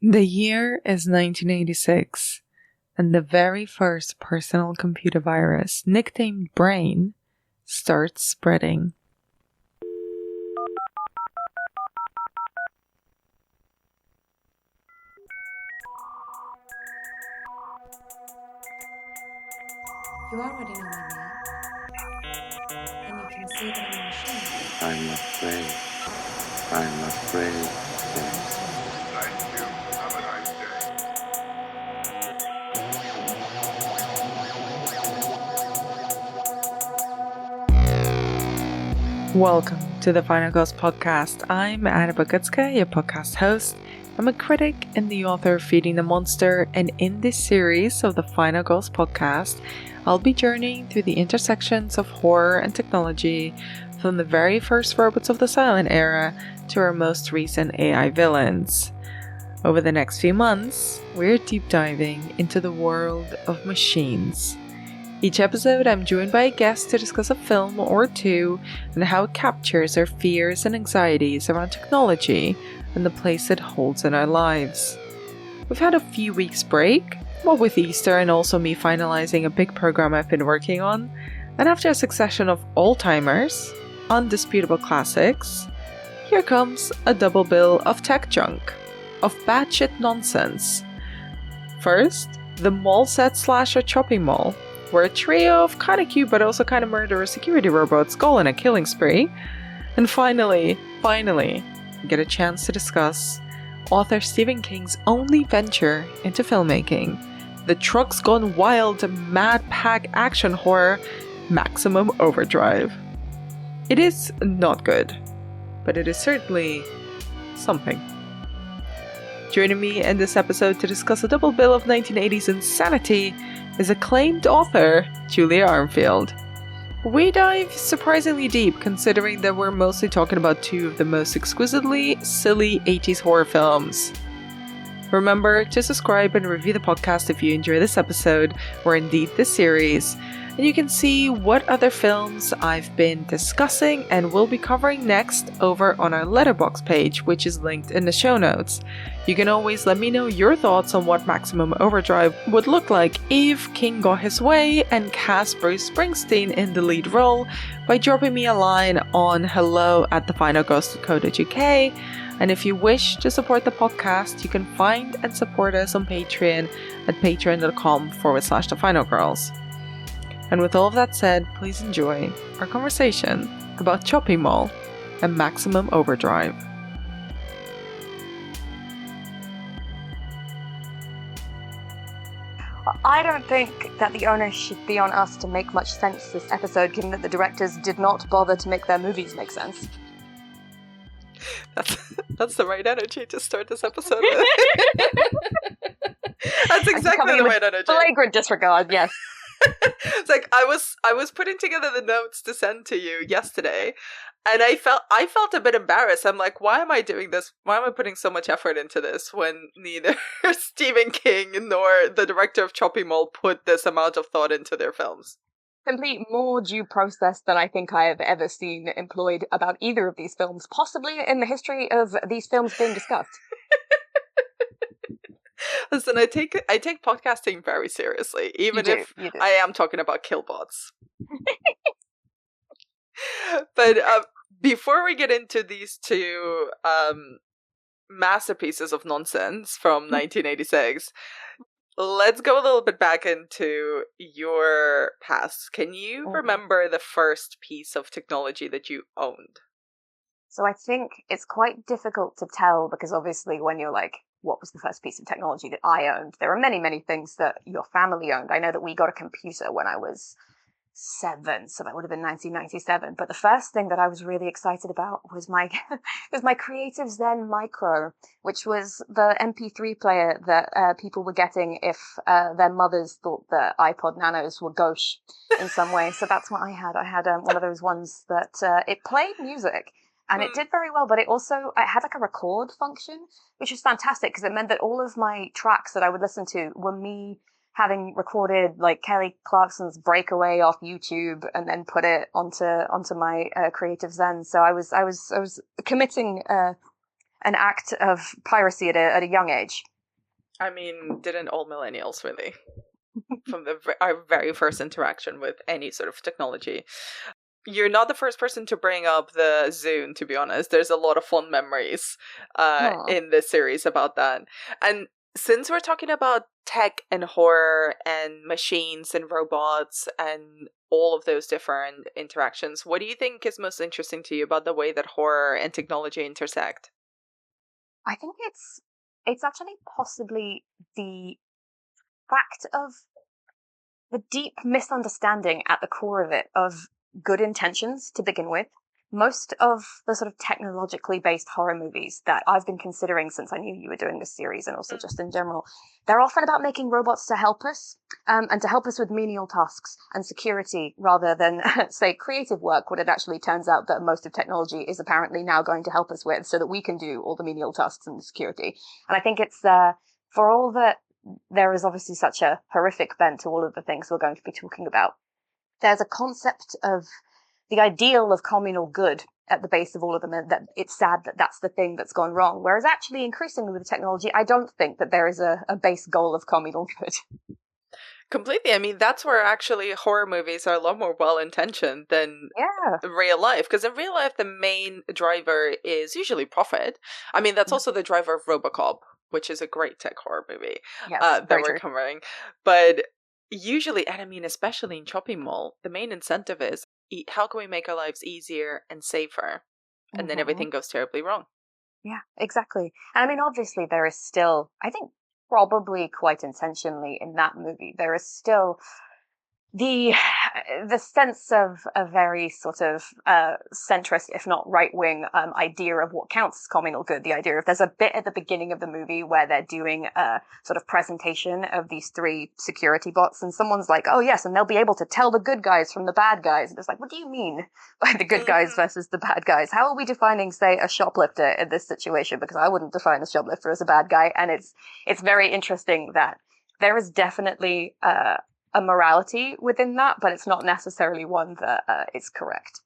The year is 1986, and the very first personal computer virus, nicknamed Brain, starts spreading. You already know my name, and you can see that I'm a machine. I'm afraid. I'm afraid. Yes. Thank you. Have a nice day. Welcome to the Final Girls podcast. I'm Anna Bogutska, your podcast host. I'm a critic and the author of Feeding the Monster, and in this series of the Final Girls podcast, I'll be journeying through the intersections of horror and technology, from the very first robots of the silent era to our most recent AI villains. Over the next few months, we're deep diving into the world of machines. Each episode, I'm joined by a guest to discuss a film or two and how it captures our fears and anxieties around technology and the place it holds in our lives. We've had a few weeks break, what with Easter and also me finalizing a big program I've been working on, and after a succession of all-timers, undisputable classics, here comes a double bill of tech junk, of batshit nonsense. First, the mall set slasher Chopping Mall, where a trio of kinda cute but also kinda murderous security robots go on a killing spree. And finally, get a chance to discuss author Stephen King's only venture into filmmaking, the trucks gone wild mad pack action horror Maximum Overdrive. It is not good, but it is certainly something. Joining me in this episode to discuss a double bill of 1980s insanity is acclaimed author Julia Armfield. We dive surprisingly deep, considering that we're mostly talking about two of the most exquisitely silly 80s horror films. Remember to subscribe and review the podcast if you enjoy this episode, or indeed this series, and you can see what other films I've been discussing and will be covering next over on our Letterboxd page, which is linked in the show notes. You can always let me know your thoughts on what Maximum Overdrive would look like if King got his way and cast Bruce Springsteen in the lead role by dropping me a line on hello@thefinalgirls.co.uk. And if you wish to support the podcast, you can find and support us on Patreon at patreon.com/thefinalgirls. And with all of that said, please enjoy our conversation about Chopping Mall and Maximum Overdrive. I don't think that the onus should be on us to make much sense this episode, given that the directors did not bother to make their movies make sense. That's the right energy to start this episode with. That's exactly the right energy. Flagrant disregard, yes. It's like I was putting together the notes to send to you yesterday, and I felt a bit embarrassed. I'm like, why am I doing this? Why am I putting so much effort into this when neither Stephen King nor the director of Chopping Mall put this amount of thought into their films? Simply more due process than I think I have ever seen employed about either of these films, possibly in the history of these films being discussed. Listen, I take podcasting very seriously, even if I am talking about killbots. But before we get into these two masterpieces of nonsense from 1986, let's go a little bit back into your past. Can you remember the first piece of technology that you owned? So I think it's quite difficult to tell, because obviously when you're like, what was the first piece of technology that I owned? There are many, many things that your family owned. I know that we got a computer when I was 7, so that would have been 1997. But the first thing that I was really excited about was my Creative Zen Micro, which was the MP3 player that people were getting if their mothers thought that iPod Nanos were gauche in some way. So that's what I had. I had one of those ones that it played music. And it did very well, but it had like a record function, which was fantastic because it meant that all of my tracks that I would listen to were me having recorded like Kelly Clarkson's Breakaway off YouTube and then put it onto my Creative Zen. So I was committing an act of piracy at a young age. I mean, didn't all millennials really? From our very first interaction with any sort of technology. You're not the first person to bring up the Zune, to be honest. There's a lot of fond memories in this series about that. And since we're talking about tech and horror and machines and robots and all of those different interactions, what do you think is most interesting to you about the way that horror and technology intersect? I think it's actually possibly the fact of the deep misunderstanding at the core of it of good intentions to begin with. Most of the sort of technologically based horror movies that I've been considering since I knew you were doing this series, and also just in general, they're often about making robots to help us, and to help us with menial tasks and security rather than, say, creative work, what it actually turns out that most of technology is apparently now going to help us with so that we can do all the menial tasks and the security. And I think it's, for all that there is obviously such a horrific bent to all of the things we're going to be talking about, there's a concept of the ideal of communal good at the base of all of them, and that it's sad that that's the thing that's gone wrong. Whereas actually, increasingly with technology, I don't think that there is a base goal of communal good. Completely. I mean, that's where actually horror movies are a lot more well-intentioned than real life. Because in real life, the main driver is usually profit. I mean, that's also the driver of RoboCop, which is a great tech horror movie that we're covering. But usually, and I mean, especially in Shopping Mall, the main incentive is how can we make our lives easier and safer? And then everything goes terribly wrong. Yeah, exactly. And I mean, obviously, there is still, I think, probably quite intentionally in that movie, there is still the sense of a very sort of centrist, if not right-wing, idea of what counts as communal good. The idea of there's a bit at the beginning of the movie where they're doing a sort of presentation of these 3 security bots, and someone's like, "Oh yes, and they'll be able to tell the good guys from the bad guys." And it's like, what do you mean by the good guys versus the bad guys? How are we defining, say, a shoplifter in this situation? Because I wouldn't define a shoplifter as a bad guy, and it's very interesting that there is definitely a morality within that, but it's not necessarily one that is correct.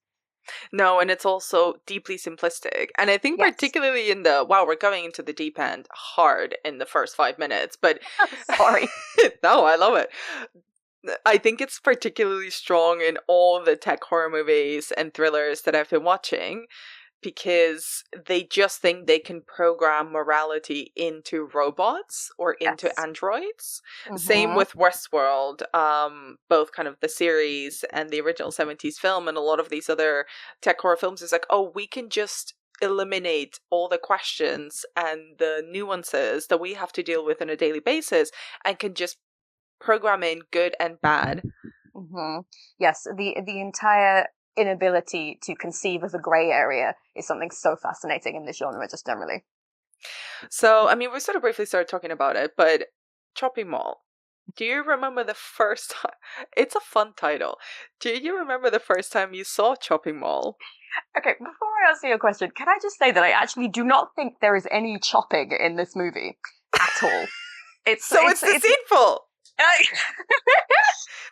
No, and it's also deeply simplistic. And I think particularly in we're going into the deep end hard in the first 5 minutes, but sorry. No, I love it. I think it's particularly strong in all the tech horror movies and thrillers that I've been watching, because they just think they can program morality into robots or into androids. Same with Westworld, both kind of the series and the original 70s film, and a lot of these other tech horror films is like, oh, we can just eliminate all the questions and the nuances that we have to deal with on a daily basis and can just program in good and bad. Yes, the entire inability to conceive of a grey area is something so fascinating in this genre just generally. So, I mean, we sort of briefly started talking about it, but Shopping Mall. Do you remember the first time? It's a fun title. Do you remember the first time you saw Shopping Mall? Okay, before I answer your question, can I just say that I actually do not think there is any chopping in this movie at all. It's deceitful.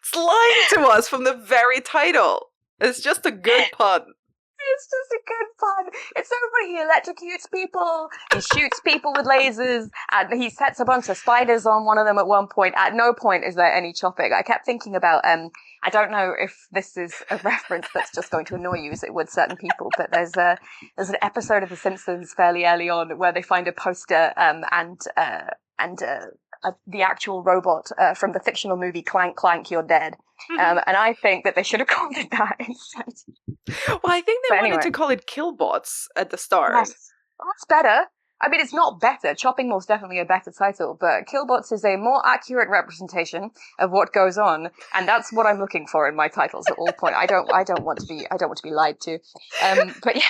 It's lying to us from the very title. It's just a good pun. It's just a good pun. It's so funny. He electrocutes people. He shoots people with lasers. And he sets a bunch of spiders on one of them at one point. At no point is there any chopping. I kept thinking about, I don't know if this is a reference that's just going to annoy you as it would certain people, but there's an episode of The Simpsons fairly early on where they find a poster and the actual robot from the fictional movie Clank Clank You're Dead. And I think that they should have called it that instead. Well, I think they wanted to call it Killbots at the start. Yes. Well, that's better. I mean, it's not better. Chopping Mall's definitely a better title, but Killbots is a more accurate representation of what goes on, and that's what I'm looking for in my titles at all points. I don't want to be lied to. But yeah.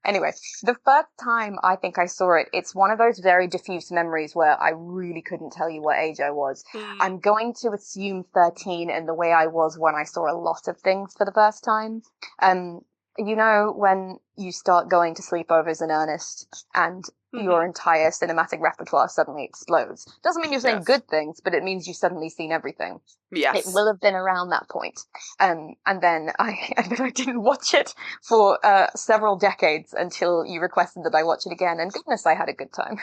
Anyway, the first time I think I saw it, it's one of those very diffuse memories where I really couldn't tell you what age I was. I'm going to assume 13 in the way I was when I saw a lot of things for the first time. you know, when you start going to sleepovers in earnest and your entire cinematic repertoire suddenly explodes. Doesn't mean you're saying good things, but it means you've suddenly seen everything. Yes. It will have been around that point. And then I didn't watch it for several decades until you requested that I watch it again. And goodness, I had a good time.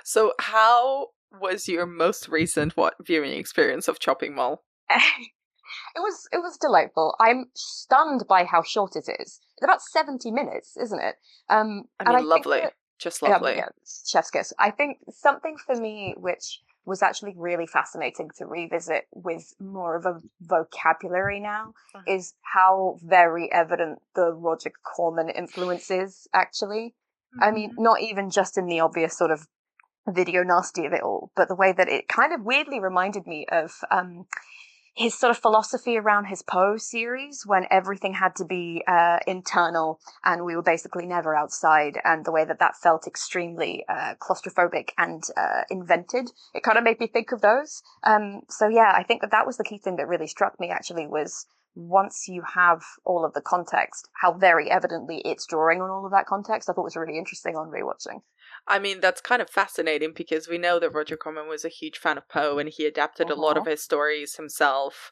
So how was your most recent viewing experience of Chopping Mall? It was delightful. I'm stunned by how short it is. It's about 70 minutes, isn't it? I mean, lovely. Just lovely. Yeah, chef's kiss. I think something for me which was actually really fascinating to revisit with more of a vocabulary now is how very evident the Roger Corman influence is, actually. I mean, not even just in the obvious sort of video nasty of it all, but the way that it kind of weirdly reminded me of his sort of philosophy around his Poe series, when everything had to be internal and we were basically never outside, and the way that felt extremely claustrophobic and invented. It kind of made me think of those. So yeah, I think that was the key thing that really struck me, actually, was once you have all of the context, how very evidently it's drawing on all of that context. I thought was really interesting on rewatching. I mean, that's kind of fascinating because we know that Roger Corman was a huge fan of Poe and he adapted a lot of his stories himself.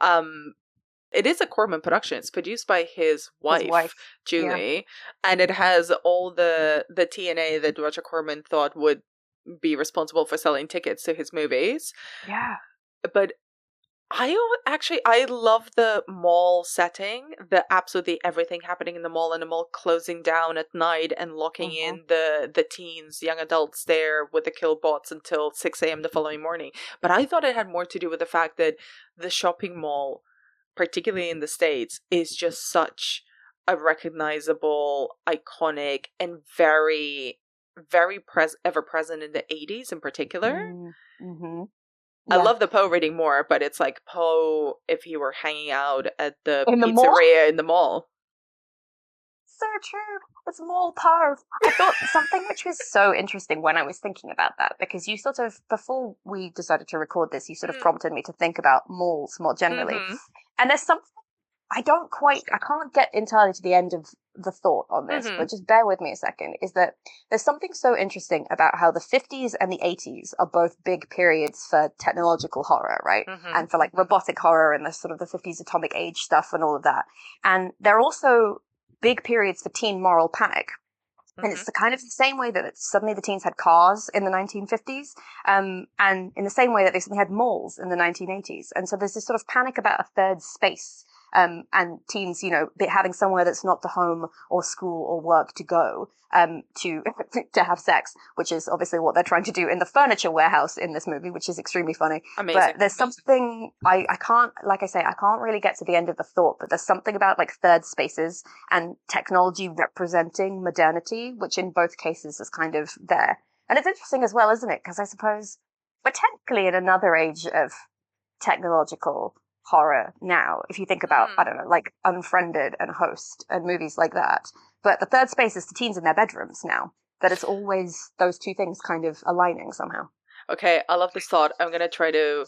It is a Corman production. It's produced by his wife Julie, and it has all the TNA that Roger Corman thought would be responsible for selling tickets to his movies. Yeah. But I love the mall setting, the absolutely everything happening in the mall, and the mall closing down at night and locking in the teens, young adults there with the kill bots until 6 a.m. the following morning. But I thought it had more to do with the fact that the shopping mall, particularly in the States, is just such a recognizable, iconic, and very, very ever present in the 80s in particular. I love the Poe reading more, but it's like Poe if he were hanging out at the pizzeria in the mall. So true. It's mall Poe. I thought something which was so interesting when I was thinking about that, because you sort of, before we decided to record this, you sort of prompted me to think about malls more generally. And there's something I can't get entirely to the end of the thought on this, but just bear with me a second, is that there's something so interesting about how the 50s and the 80s are both big periods for technological horror, right? And for like robotic horror and the sort of the 50s atomic age stuff and all of that. And they're also big periods for teen moral panic. And it's the kind of the same way that suddenly the teens had cars in the 1950s, and in the same way that they suddenly had malls in the 1980s. And so there's this sort of panic about a third space. And teens, you know, having somewhere that's not the home or school or work to go, to have sex, which is obviously what they're trying to do in the furniture warehouse in this movie, which is extremely funny. Amazing. But there's something, I can't, like I say, I can't really get to the end of the thought, but there's something about like third spaces and technology representing modernity, which in both cases is kind of there. And it's interesting as well, isn't it? Because I suppose we're technically in another age of technological horror now, if you think about, I don't know, like Unfriended and Host and movies like that. But the third space is the teens in their bedrooms now. That it's always those two things kind of aligning somehow. Okay, I love this thought. I'm going to try to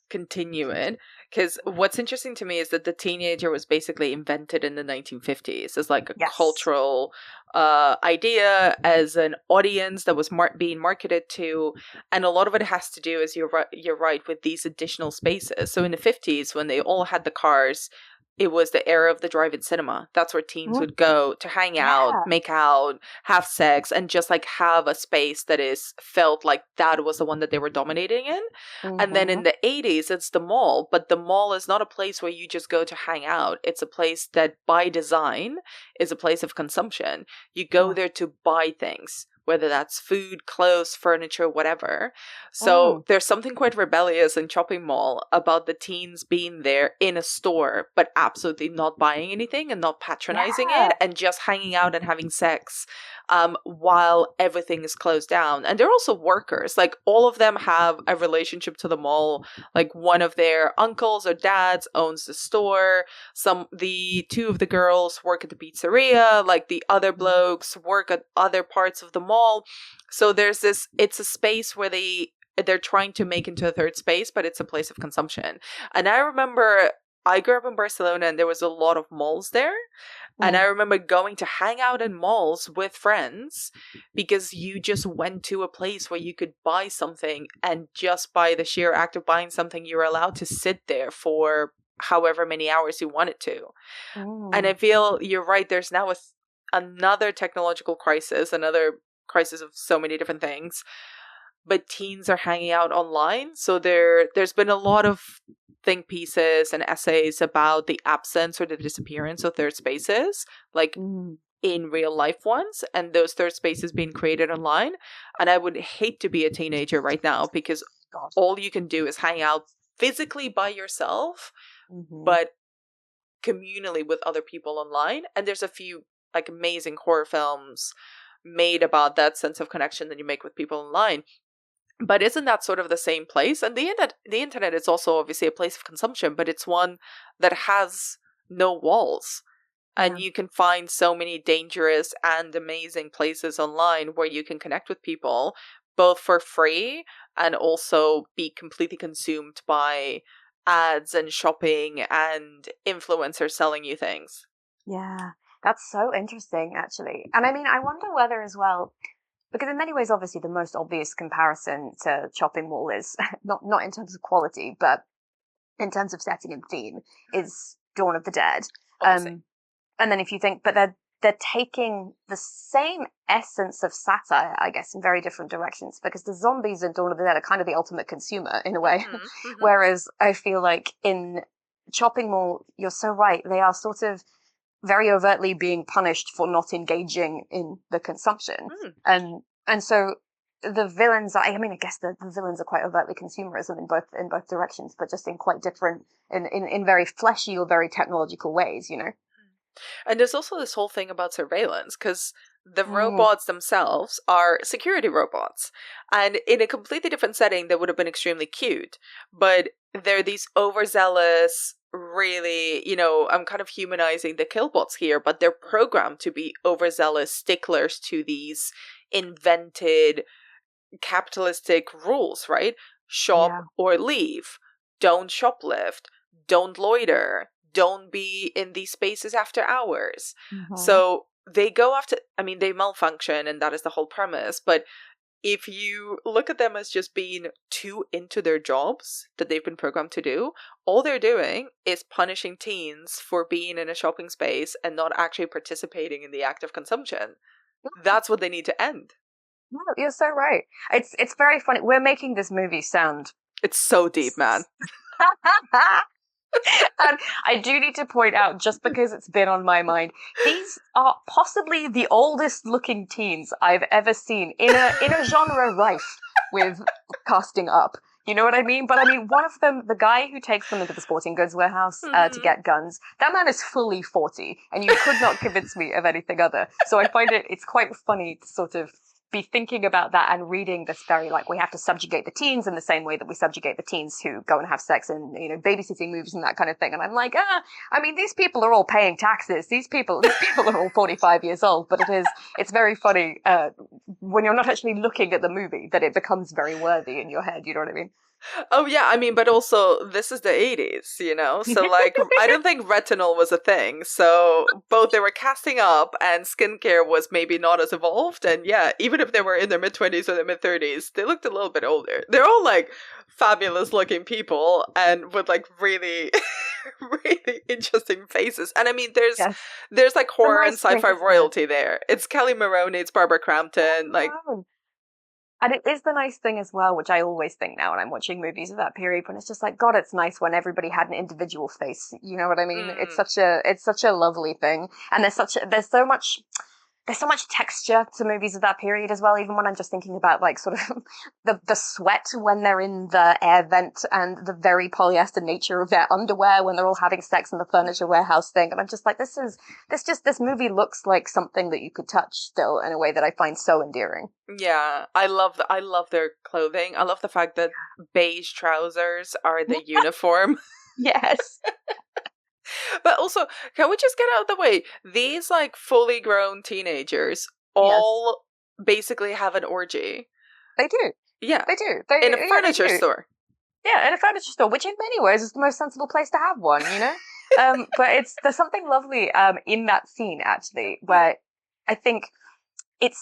continue it, because what's interesting to me is that the teenager was basically invented in the 1950s as like a cultural idea, as an audience that was being marketed to, and a lot of it has to do, as you're right, with these additional spaces. So in the 50s, when they all had the cars, it was the era of the drive-in cinema. That's where teens would go to hang out, make out, have sex, and just like have a space that felt like that was the one that they were dominating in. And then in the 80s, it's the mall. But the mall is not a place where you just go to hang out. It's a place that by design is a place of consumption. You go there to buy things, whether that's food, clothes, furniture, whatever. So there's something quite rebellious in Chopping Mall about the teens being there in a store, but absolutely not buying anything and not patronizing it, and just hanging out and having sex while everything is closed down. And they're also workers. Like, all of them have a relationship to the mall. Like, one of their uncles or dads owns the store. The two of the girls work at the pizzeria. Like, the other blokes work at other parts of the mall. So there's this, it's a space where they're trying to make into a third space, but it's a place of consumption. And I remember I grew up in Barcelona and there was a lot of malls there. And I remember going to hang out in malls with friends because you just went to a place where you could buy something, and just by the sheer act of buying something, you were allowed to sit there for however many hours you wanted to. And I feel you're right. There's now another technological crisis, another crisis of so many different things. But teens are hanging out online. So there's been a lot of think pieces and essays about the absence or the disappearance of third spaces, like in real life ones, and those third spaces being created online. And I would hate to be a teenager right now, because all you can do is hang out physically by yourself, but communally with other people online. And there's a few like amazing horror films made about that sense of connection that you make with people online. But isn't that sort of the same place? And the internet is also obviously a place of consumption, but it's one that has no walls. And you can find so many dangerous and amazing places online where you can connect with people, both for free and also be completely consumed by ads and shopping and influencers selling you things. Yeah, that's so interesting, actually. And I mean, I wonder whether as well, because in many ways, obviously, the most obvious comparison to shopping mall is not in terms of quality, but in terms of setting and theme, is Dawn of the Dead. And then if you think, but they're taking the same essence of satire, I guess, in very different directions, because the zombies in Dawn of the Dead are kind of the ultimate consumer in a way. Whereas I feel like in shopping mall, you're so right, they are sort of very overtly being punished for not engaging in the consumption. And so the villains, I mean, I guess the villains are quite overtly consumerism in both directions, but just in quite different, in very fleshy or very technological ways, you know? And there's also this whole thing about surveillance, because the robots themselves are security robots. And in a completely different setting, they would have been extremely cute. But they're these overzealous, really, you know, I'm kind of humanizing the killbots here, but they're programmed to be overzealous sticklers to these invented capitalistic rules, right? Shop or leave. Don't shoplift. Don't loiter. Don't be in these spaces after hours. So they go after, I mean, they malfunction, and that is the whole premise. But if you look at them as just being too into their jobs that they've been programmed to do, all they're doing is punishing teens for being in a shopping space and not actually participating in the act of consumption. That's what they need to end. No, you're so right. It's very funny. We're making this movie sound... It's so deep, man. And I do need to point out, just because it's been on my mind, these are possibly the oldest looking teens I've ever seen in a genre rife with casting up. You know what I mean? But I mean, one of them, the guy who takes them into the sporting goods warehouse to get guns, that man is fully 40, and you could not convince me of anything other. So I find it's quite funny to sort of be thinking about that and reading this very, like, we have to subjugate the teens in the same way that we subjugate the teens who go and have sex in, you know, babysitting movies and that kind of thing. And I'm like, I mean, these people are all paying taxes. These people are all 45 years old. But it's very funny when you're not actually looking at the movie that it becomes very worthy in your head. You know what I mean? Oh, yeah. I mean, but also, this is the 80s, you know? So, like, I don't think retinol was a thing. So, both they were casting up and skincare was maybe not as evolved. And yeah, even if they were in their mid-20s or their mid-30s, they looked a little bit older. They're all, like, fabulous-looking people and with, like, really, really interesting faces. And I mean, there's like, horror and sci-fi royalty there. It's Kelly Maroney, it's Barbara Crampton, like... And it is the nice thing as well, which I always think now when I'm watching movies of that period, when it's just like, God, it's nice when everybody had an individual face. You know what I mean? It's such a lovely thing. And there's so much texture to movies of that period as well, even when I'm just thinking about, like, sort of the sweat when they're in the air vent and the very polyester nature of their underwear when they're all having sex in the furniture warehouse thing. And I'm just like, this movie looks like something that you could touch still in a way that I find so endearing. Yeah, I love their clothing. I love the fact that beige trousers are the uniform. Yes. But also, can we just get out of the way? These, like, fully grown teenagers all basically have an orgy. They do. Yeah. They do. In a furniture store. Yeah, in a furniture store, which in many ways is the most sensible place to have one, you know? But there's something lovely in that scene actually, where I think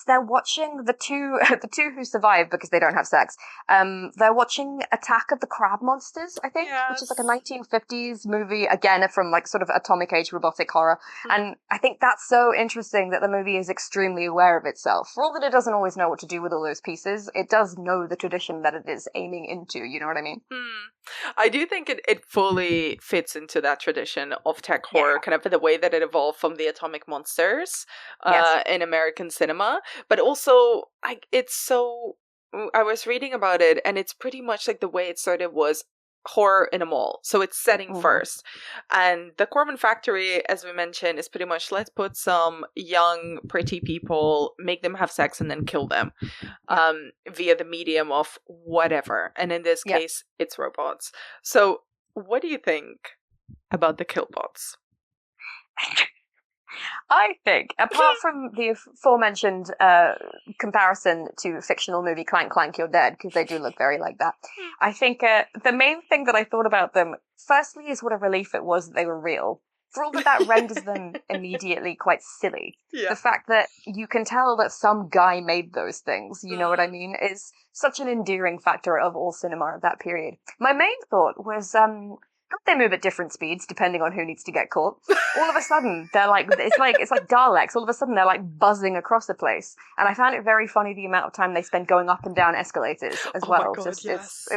they're watching the two who survive because they don't have sex. They're watching Attack of the Crab Monsters, I think, which is like a Yes. 1950s movie, again from like sort of atomic age robotic horror. And I think that's so interesting that the movie is extremely aware of itself. For all that it doesn't always know what to do with all those pieces, it does know the tradition that it is aiming into. You know what I mean? I do think it fully fits into that tradition of tech Yeah. horror, kind of the way that it evolved from the atomic monsters Yes. in American cinema. But also, it's so. I was reading about it, and it's pretty much like the way it started was horror in a mall. So it's setting first. And the Corman Factory, as we mentioned, is pretty much let's put some young, pretty people, make them have sex, and then kill them via the medium of whatever. And in this case, it's robots. So what do you think about the killbots? I think, apart from the aforementioned comparison to fictional movie Clank Clank You're Dead, because they do look very like that, I think the main thing that I thought about them, firstly, is what a relief it was that they were real. For all that renders them immediately quite silly. Yeah. The fact that you can tell that some guy made those things, you know what I mean, is such an endearing factor of all cinema of that period. My main thought was, they move at different speeds depending on who needs to get caught. All of a sudden, they're like, it's like Daleks. All of a sudden, they're like buzzing across the place. And I found it very funny the amount of time they spend going up and down escalators as well. My God, yes.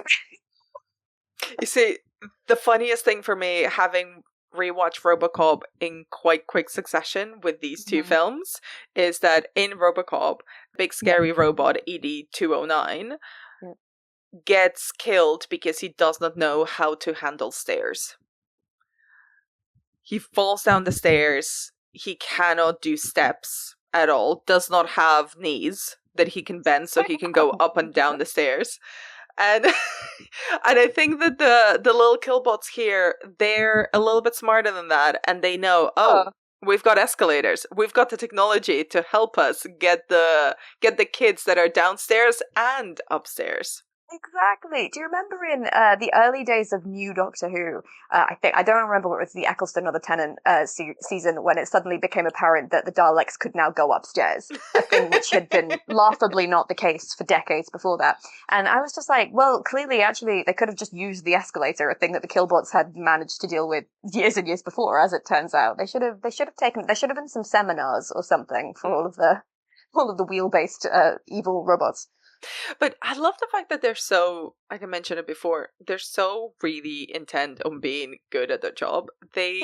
You see, the funniest thing for me, having rewatched RoboCop in quite quick succession with these two films, is that in RoboCop, big scary robot ED-209 gets killed because he does not know how to handle stairs. He falls down the stairs. He cannot do steps at all. Does not have knees that he can bend so he can go up and down the stairs. And and I think that the little killbots here, they're a little bit smarter than that, and they know, we've got escalators. We've got the technology to help us get the kids that are downstairs and upstairs. Exactly. Do you remember in the early days of New Doctor Who, I don't remember what it was, the Eccleston or the Tennant season, when it suddenly became apparent that the Daleks could now go upstairs, a thing which had been laughably not the case for decades before that. And I was just like, well, clearly, actually, they could have just used the escalator, a thing that the killbots had managed to deal with years and years before, as it turns out. There should have been some seminars or something for all of the wheel-based evil robots. But I love the fact that they're so, like I mentioned it before, they're so really intent on being good at their job. They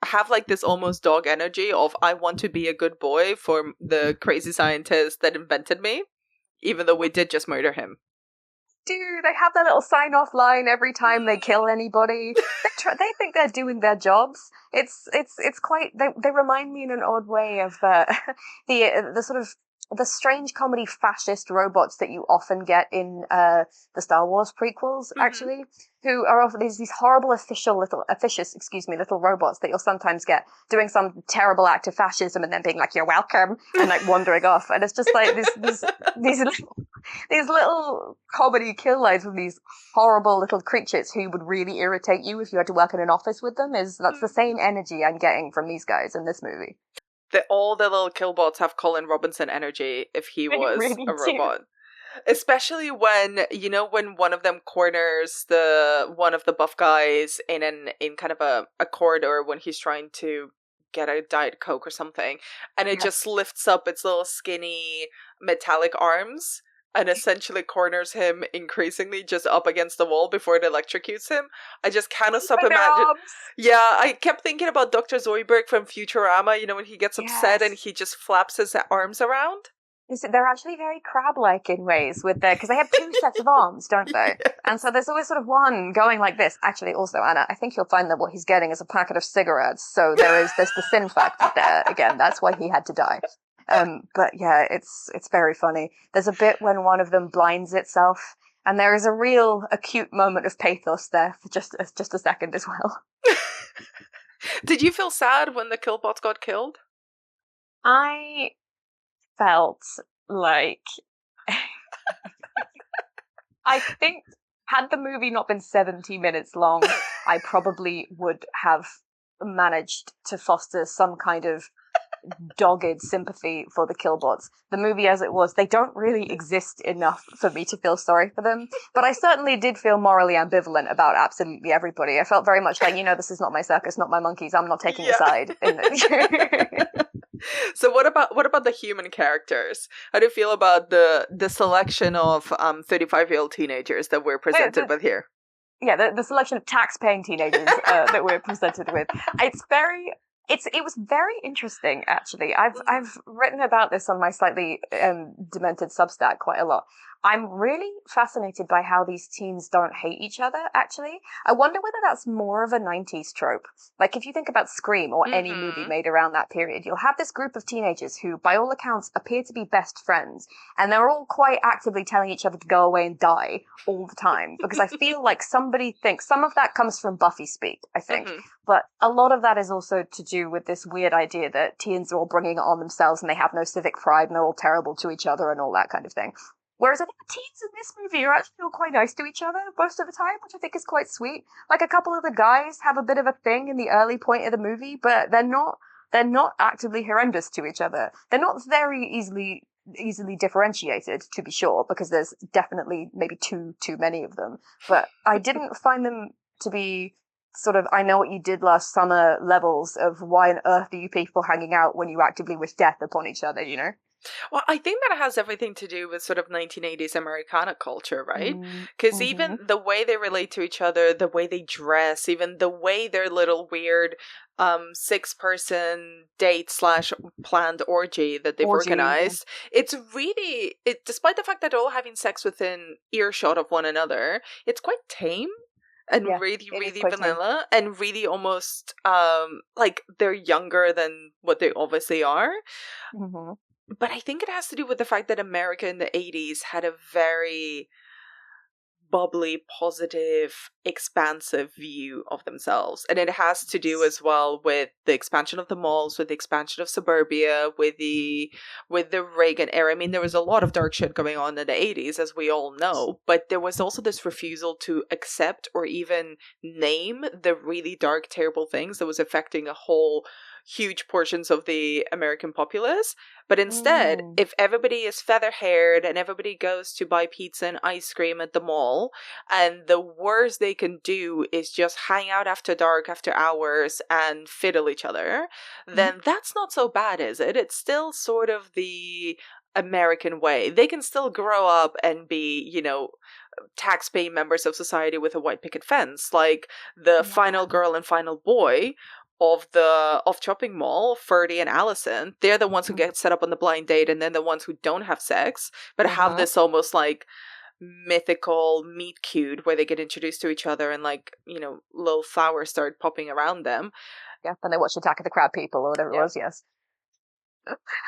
have like this almost dog energy of, I want to be a good boy for the crazy scientist that invented me, even though we did just murder him. Dude, they have that little sign-off line every time they kill anybody. They think they're doing their jobs. It's quite. They remind me in an odd way of the sort of the strange comedy fascist robots that you often get in the Star Wars prequels, actually, who are often these horrible little robots that you'll sometimes get doing some terrible act of fascism and then being like, "You're welcome," and like wandering off. And it's just like these little comedy kill lines from these horrible little creatures who would really irritate you if you had to work in an office with them. That's the same energy I'm getting from these guys in this movie. All the little killbots have Colin Robinson energy if he was really a robot. Especially when one of them corners one of the buff guys in kind of a corridor when he's trying to get a Diet Coke or something, and it just lifts up its little skinny metallic arms and essentially corners him increasingly just up against the wall before it electrocutes him. I just cannot stop imagining. Yeah, I kept thinking about Dr. Zoidberg from Futurama, when he gets upset and he just flaps his arms around. They're actually very crab-like in ways because they have two sets of arms, don't they? Yes. And so there's always sort of one going like this. Actually, also, Anna, I think you'll find that what he's getting is a packet of cigarettes. So there's the sin factor there. Again, that's why he had to die. But yeah, it's very funny. There's a bit when one of them blinds itself, and there is a real acute moment of pathos there for just a second as well. Did you feel sad when the killbots got killed? I felt like I think had the movie not been 70 minutes long, I probably would have managed to foster some kind of dogged sympathy for the killbots. The movie as it was, they don't really exist enough for me to feel sorry for them. But I certainly did feel morally ambivalent about absolutely everybody. I felt very much like, this is not my circus, not my monkeys. I'm not taking a side in this. So what about the human characters? How do you feel about the selection of 35-year-old teenagers that we're presented with here? Yeah, the selection of tax-paying teenagers that we're presented with. It was very interesting, actually. I've written about this on my slightly demented Substack quite a lot. I'm really fascinated by how these teens don't hate each other, actually. I wonder whether that's more of a 90s trope. Like, if you think about Scream or any movie made around that period, you'll have this group of teenagers who, by all accounts, appear to be best friends. And they're all quite actively telling each other to go away and die all the time. Because I feel like somebody thinks, some of that comes from Buffy speak, I think. But a lot of that is also to do with this weird idea that teens are all bringing it on themselves and they have no civic pride and they're all terrible to each other and all that kind of thing. Whereas I think the teens in this movie are actually all quite nice to each other most of the time, which I think is quite sweet. Like, a couple of the guys have a bit of a thing in the early point of the movie, but they're not actively horrendous to each other. They're not very easily differentiated, to be sure, because there's definitely maybe too many of them. But I didn't find them to be sort of, I know what you did last summer levels of why on earth are you people hanging out when you actively wish death upon each other, Well, I think that has everything to do with sort of 1980s Americana culture, right? Because even the way they relate to each other, the way they dress, even the way their little weird 6-person date / planned orgy that they've organized, it's really, despite the fact that they're all having sex within earshot of one another, it's quite tame. And really vanilla, and really almost like they're younger than what they obviously are. But I think it has to do with the fact that America in the 80s had a very bubbly, positive, expansive view of themselves. And it has to do as well with the expansion of the malls, with the expansion of suburbia, with the Reagan era. I mean, there was a lot of dark shit going on in the 80s, as we all know, but there was also this refusal to accept or even name the really dark, terrible things that was affecting a whole huge portions of the American populace. But instead, if everybody is feather-haired and everybody goes to buy pizza and ice cream at the mall, and the worst they can do is just hang out after dark, after hours, and fiddle each other, then that's not so bad, is it? It's still sort of the American way. They can still grow up and be, tax-paying members of society with a white picket fence, like the final girl and final boy of the shopping mall, Ferdy and Allison. They're the ones who get set up on the blind date, and then the ones who don't have sex, but have this almost like mythical meet cute where they get introduced to each other and little flowers start popping around them. Yeah, and they watch Attack of the Crab People or whatever it was, yes.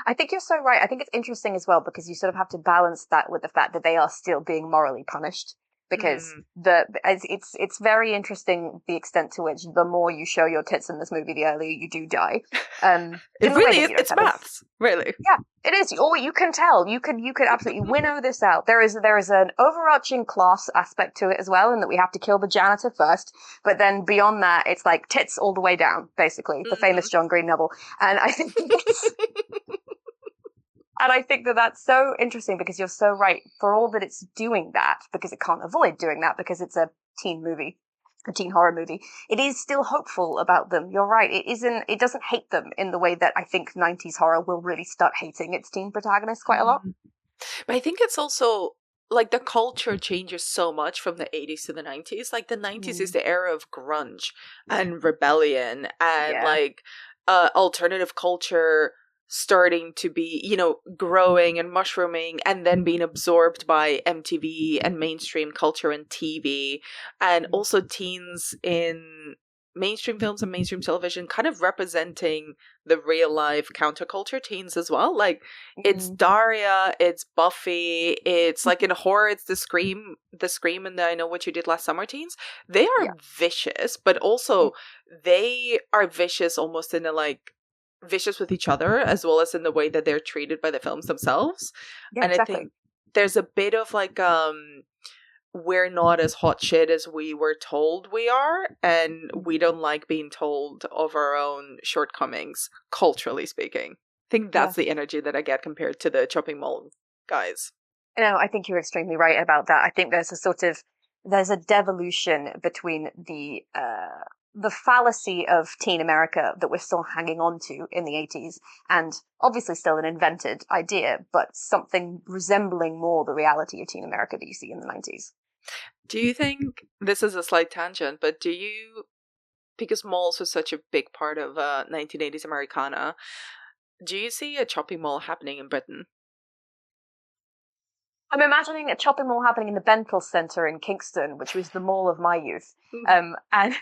I think you're so right. I think it's interesting as well because you sort of have to balance that with the fact that they are still being morally punished. Because it's very interesting the extent to which the more you show your tits in this movie, the earlier you do die. It really is. It's maths, really. Yeah, it is. Or you can tell. You could absolutely winnow this out. There is an overarching class aspect to it as well, in that we have to kill the janitor first. But then beyond that, it's like tits all the way down, basically. The famous John Green novel. And I think And I think that that's so interesting because you're so right. For all that it's doing that, because it can't avoid doing that because it's a teen movie, a teen horror movie, it is still hopeful about them. You're right. It doesn't hate them in the way that I think 90s horror will really start hating its teen protagonists quite a lot. But I think it's also like the culture changes so much from the 80s to the 90s. Like the 90s is the era of grunge and rebellion and alternative culture starting to be, growing and mushrooming and then being absorbed by MTV and mainstream culture and TV, and also teens in mainstream films and mainstream television kind of representing the real life counterculture teens as well. Like it's Daria, it's Buffy, it's like in horror it's the Scream and the I Know What You Did Last Summer teens. They are vicious, but also they are vicious almost in a vicious with each other as well as in the way that they're treated by the films themselves. I think there's a bit of we're not as hot shit as we were told we are, and we don't like being told of our own shortcomings, culturally speaking. I think that's the energy that I get compared to the chopping mall guys. No, I think you're extremely right about that. I think there's a devolution between the fallacy of teen America that we're still hanging on to in the 80s, and obviously still an invented idea, but something resembling more the reality of teen America that you see in the 90s. Do you think, this is a slight tangent, but do you, because malls are such a big part of 1980s Americana, do you see a chopping mall happening in Britain? I'm imagining a chopping mall happening in the Benthall Centre in Kingston, which was the mall of my youth. And I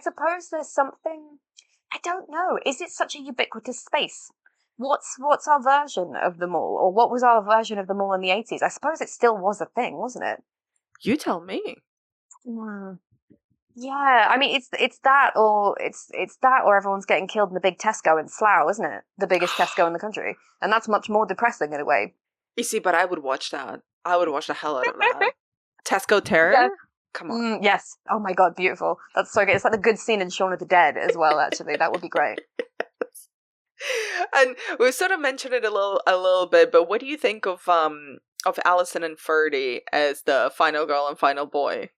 suppose there's something, I don't know. Is it such a ubiquitous space? What's our version of the mall? Or what was our version of the mall in the 80s? I suppose it still was a thing, wasn't it? You tell me. Yeah, I mean it's that or everyone's getting killed in the big Tesco in Slough, isn't it? The biggest Tesco in the country. And that's much more depressing in a way. You see, but I would watch that. I would watch the hell out of that. Tesco Terror? Yeah. Come on. Yes. Oh my god, beautiful. That's so good. It's like the good scene in Shaun of the Dead as well, actually. That would be great. And we sort of mentioned it a little bit, but what do you think of Allison and Ferdy as the final girl and final boy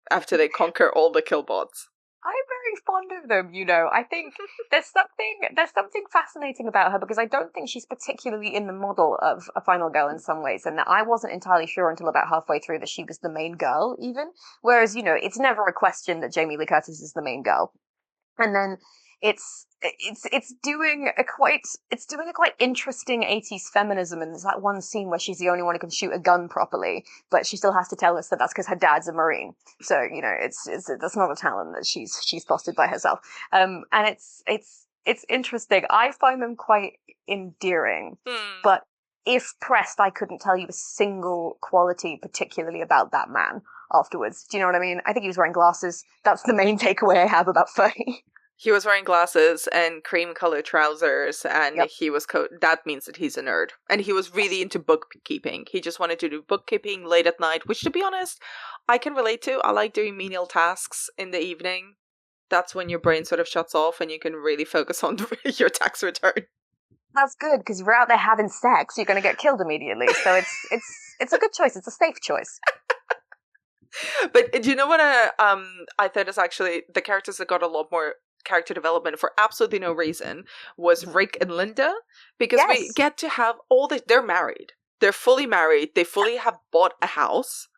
after they conquer all the killbots? I'm very fond of them, you know. I think there's something fascinating about her because I don't think she's particularly in the model of a final girl in some ways, and I wasn't entirely sure until about halfway through that she was the main girl even. Whereas, you know, it's never a question that Jamie Lee Curtis is the main girl. And then it's doing a quite interesting 80s feminism, and there's that one scene where she's the only one who can shoot a gun properly, but she still has to tell us that that's because her dad's a Marine. So, you know, it's that's not a talent that she's fostered by herself. And it's interesting. I find them quite endearing, but if pressed, I couldn't tell you a single quality particularly about that man afterwards. Do you know what I mean? I think he was wearing glasses. That's the main takeaway I have about Ferdy. He was wearing glasses and cream-colored trousers, and he was that means that he's a nerd. And he was really into bookkeeping. He just wanted to do bookkeeping late at night, which, to be honest, I can relate to. I like doing menial tasks in the evening. That's when your brain sort of shuts off and you can really focus on your tax return. That's good, because if you're out there having sex, you're going to get killed immediately. So it's a good choice. It's a safe choice. But do you know what I thought is actually the characters that got a lot more character development for absolutely no reason was Rick and Linda, because we get to have all this. They're married. They're fully married. They fully have bought a house.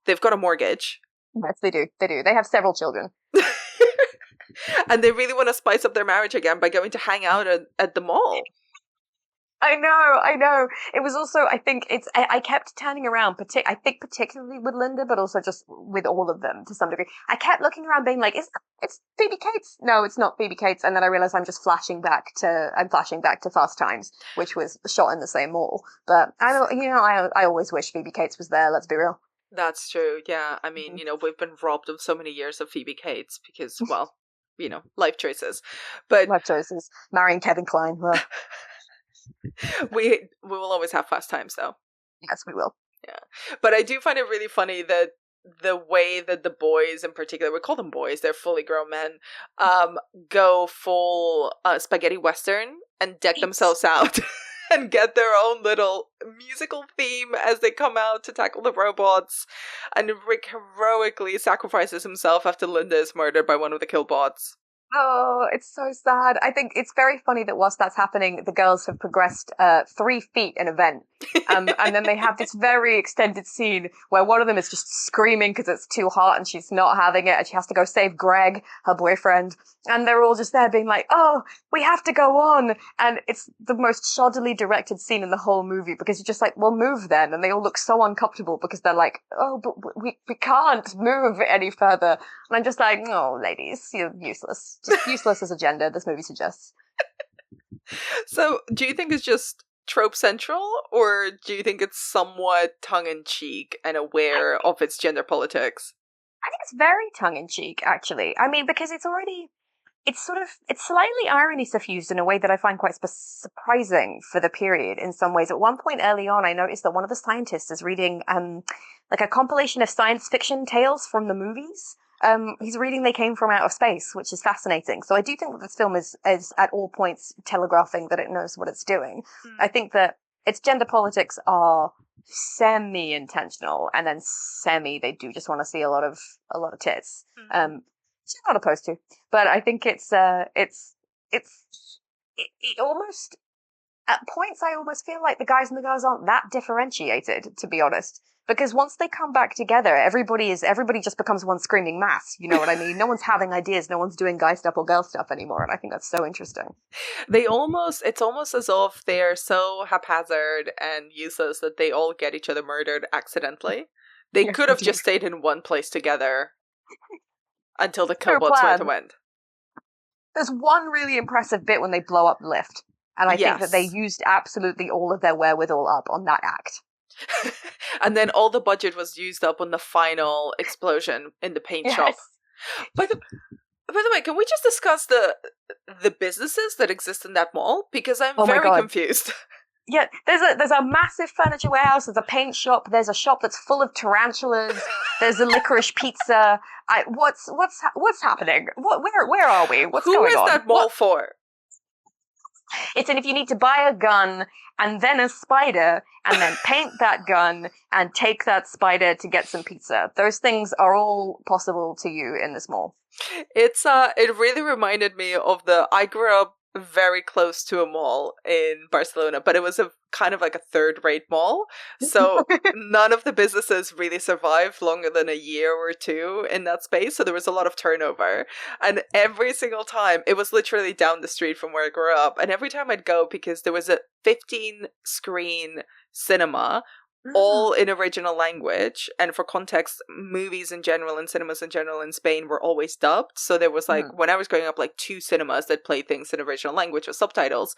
They've got a mortgage. Yes, they do. They do. They have several children. And they really want to spice up their marriage again by going to hang out at the mall. I know. It was also, I think I kept turning around, I think particularly with Linda, but also just with all of them to some degree. I kept looking around being like, it's Phoebe Cates. No, it's not Phoebe Cates. And then I realized I'm flashing back to Fast Times, which was shot in the same mall. But I always wish Phoebe Cates was there. Let's be real. That's true. Yeah. I mean, we've been robbed of so many years of Phoebe Cates because, well, life choices. But life choices. Marrying Kevin Kline. Well. We will always have Fast Times, though. Yes, we will. Yeah. But I do find it really funny that the way that the boys in particular, we call them boys, they're fully grown men, go full spaghetti western and deck themselves out and get their own little musical theme as they come out to tackle the robots. And Rick heroically sacrifices himself after Linda is murdered by one of the killbots. Oh, it's so sad. I think it's very funny that whilst that's happening, the girls have progressed 3 feet in a vent. And then they have this very extended scene where one of them is just screaming because it's too hot and she's not having it and she has to go save Greg, her boyfriend. And they're all just there being like, oh, we have to go on. And it's the most shoddily directed scene in the whole movie because you're just like, well, move then. And they all look so uncomfortable because they're like, oh, but we can't move any further. And I'm just like, oh, ladies, you're useless. Just useless as a gender, this movie suggests. So, do you think it's just trope central, or do you think it's somewhat tongue-in-cheek and aware of its gender politics? I think it's very tongue-in-cheek, actually. I mean, because it's already... it's slightly irony suffused in a way that I find quite surprising for the period in some ways. At one point early on, I noticed that one of the scientists is reading like a compilation of science fiction tales from the movies. He's reading They Came From Out of Space, which is fascinating. So I do think that this film is at all points telegraphing that it knows what it's doing. I think that its gender politics are semi-intentional, and then they do just want to see a lot of tits. Which I'm not opposed to, but I think it almost, at points I almost feel like the guys and the girls aren't that differentiated, to be honest. Because once they come back together, everybody just becomes one screaming mass. You know what I mean? No one's having ideas. No one's doing guy stuff or girl stuff anymore. And I think that's so interesting. It's almost as if they're so haphazard and useless that they all get each other murdered accidentally. They could have just stayed in one place together until the Killbots were to end. There's one really impressive bit when they blow up the lift. And I think that they used absolutely all of their wherewithal up on that act. And then all the budget was used up on the final explosion in the paint shop. By the way, can we just discuss the businesses that exist in that mall? Because I'm very confused. Yeah, there's a massive furniture warehouse. There's a paint shop. There's a shop that's full of tarantulas. There's a licorice pizza. What's happening? Where are we? What's going on? Who is that mall for? It's if you need to buy a gun and then a spider and then paint that gun and take that spider to get some pizza. Those things are all possible to you in this mall. It really reminded me of I grew up very close to a mall in Barcelona, but it was a kind of like a third-rate mall. So none of the businesses really survived longer than a year or two in that space. So there was a lot of turnover. And every single time, it was literally down the street from where I grew up. And every time I'd go, because there was a 15-screen cinema, all in original language. And for context, movies in general and cinemas in general in Spain were always dubbed. So there was when I was growing up, 2 cinemas that played things in original language with subtitles.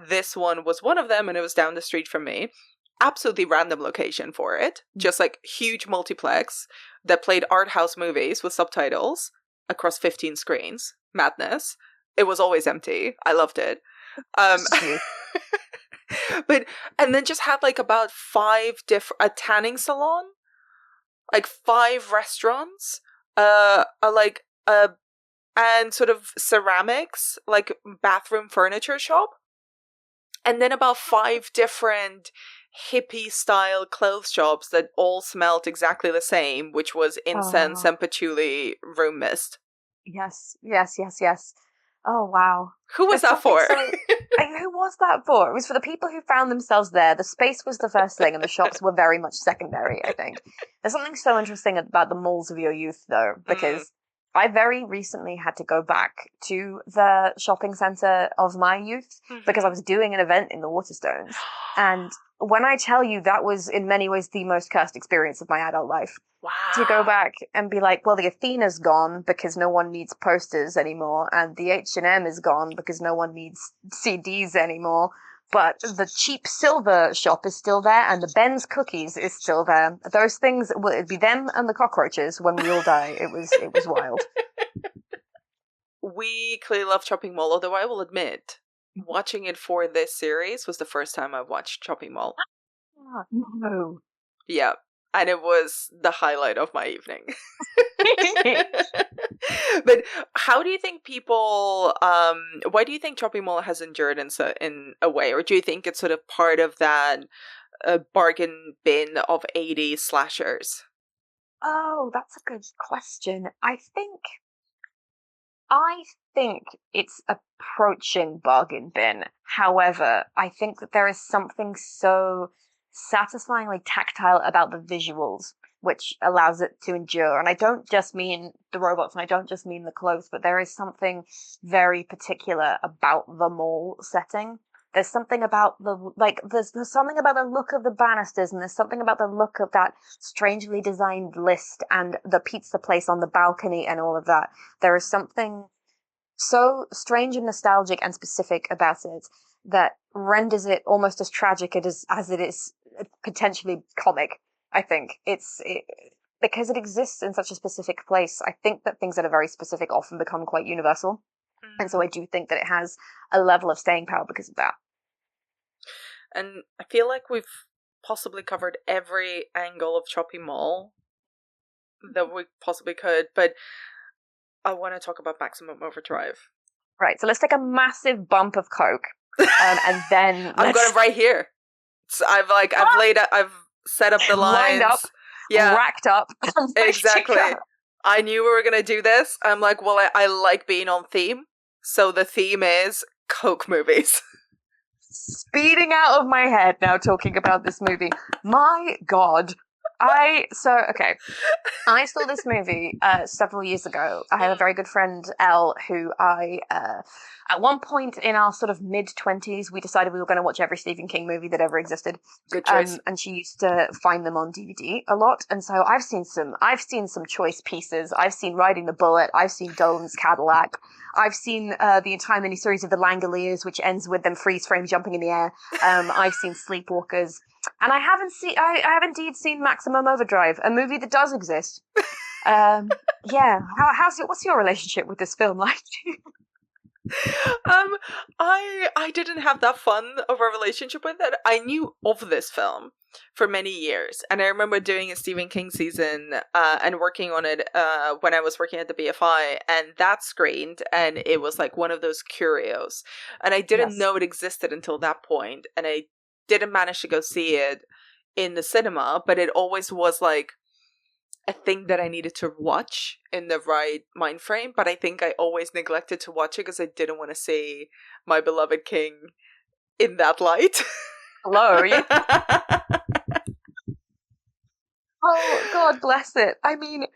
This one was one of them, and it was down the street from me. Absolutely random location for it. Just huge multiplex that played art house movies with subtitles across 15 screens. Madness. It was always empty. I loved it. And then just had about 5 a tanning salon, 5 restaurants, and sort of ceramics, bathroom furniture shop, and then about 5 different hippie style clothes shops that all smelled exactly the same, which was incense and patchouli room mist. Yes. Oh, wow. Who was that for? Who was that for? It was for the people who found themselves there. The space was the first thing, and the shops were very much secondary, I think. There's something so interesting about the malls of your youth, though, because I very recently had to go back to the shopping centre of my youth because I was doing an event in the Waterstones. And when I tell you that was in many ways the most cursed experience of my adult life. Wow. To go back and be well, the Athena's gone because no one needs posters anymore, and the H&M is gone because no one needs CDs anymore, but the cheap silver shop is still there, and the Ben's cookies is still there. Those things, it'd be them and the cockroaches when we all die. It was wild. We clearly love Shopping Mall, although I will admit, watching it for this series was the first time I've watched Shopping Mall. No. Yeah. And it was the highlight of my evening. But how do you think people, why do you think Shopping Mall has endured in a way? Or do you think it's sort of part of that bargain bin of 80s slashers? Oh, that's a good question. I think it's approaching bargain bin. However, I think that there is something so satisfyingly tactile about the visuals, which allows it to endure. And I don't just mean the robots, and I don't just mean the clothes, but there is something very particular about the mall setting. There's something about there's something about the look of the banisters, and there's something about the look of that strangely designed list and the pizza place on the balcony and all of that. There is something so strange and nostalgic and specific about it that renders it almost as tragic as it is potentially comic. I think because it exists in such a specific place. I think that things that are very specific often become quite universal. And so I do think that it has a level of staying power because of that. And I feel like we've possibly covered every angle of Chopping Mall that we possibly could, but I want to talk about Maximum Overdrive. Right, so let's take a massive bump of Coke, and then I've got it right here. So I've set up the lines, lined up, racked up, exactly. I knew we were gonna do this. I'm like, well, I like being on theme, so the theme is Coke movies. Speeding out of my head now talking about this movie. My God. I saw this movie several years ago. I have a very good friend, Elle, who at one point in our sort of mid-20s, we decided we were going to watch every Stephen King movie that ever existed. Good choice. And she used to find them on DVD a lot. And so I've seen some choice pieces. I've seen Riding the Bullet. I've seen Dolan's Cadillac. I've seen the entire miniseries of The Langoliers, which ends with them freeze frame jumping in the air. I've seen Sleepwalkers. And I have indeed seen Maximum Overdrive, a movie that does exist. What's your relationship with this film like? I didn't have that fun of a relationship with it. I knew of this film for many years, and I remember doing a Stephen King season and working on it when I was working at the BFI, and that screened, and it was like one of those curios, and I didn't know it existed until that point, and I didn't manage to go see it in the cinema, but it always was like a thing that I needed to watch in the right mind frame. But I think I always neglected to watch it because I didn't want to see my beloved King in that light. Hello, are you? Oh, God bless it. I mean,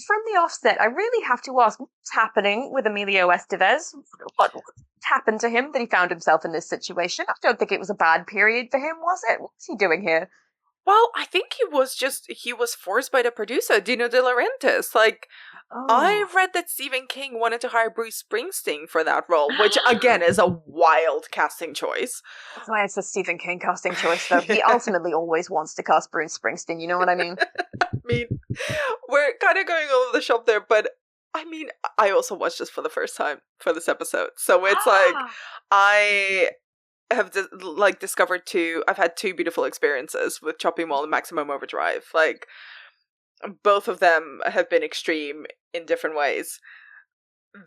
from the offset, I really have to ask, what's happening with Emilio Estevez? What happened to him that he found himself in this situation? I don't think it was a bad period for him, was it? What's he doing here? Well, I think he was forced by the producer, Dino De Laurentiis. Like, I read that Stephen King wanted to hire Bruce Springsteen for that role, which, again, is a wild casting choice. That's why it's a Stephen King casting choice, though. He ultimately always wants to cast Bruce Springsteen, you know what I mean? I mean, we're kind of going over the shop there, but I mean, I also watched this for the first time for this episode. So it's like, I have discovered I've had two beautiful experiences with Chopping Mall and Maximum Overdrive. Like, both of them have been extreme in different ways.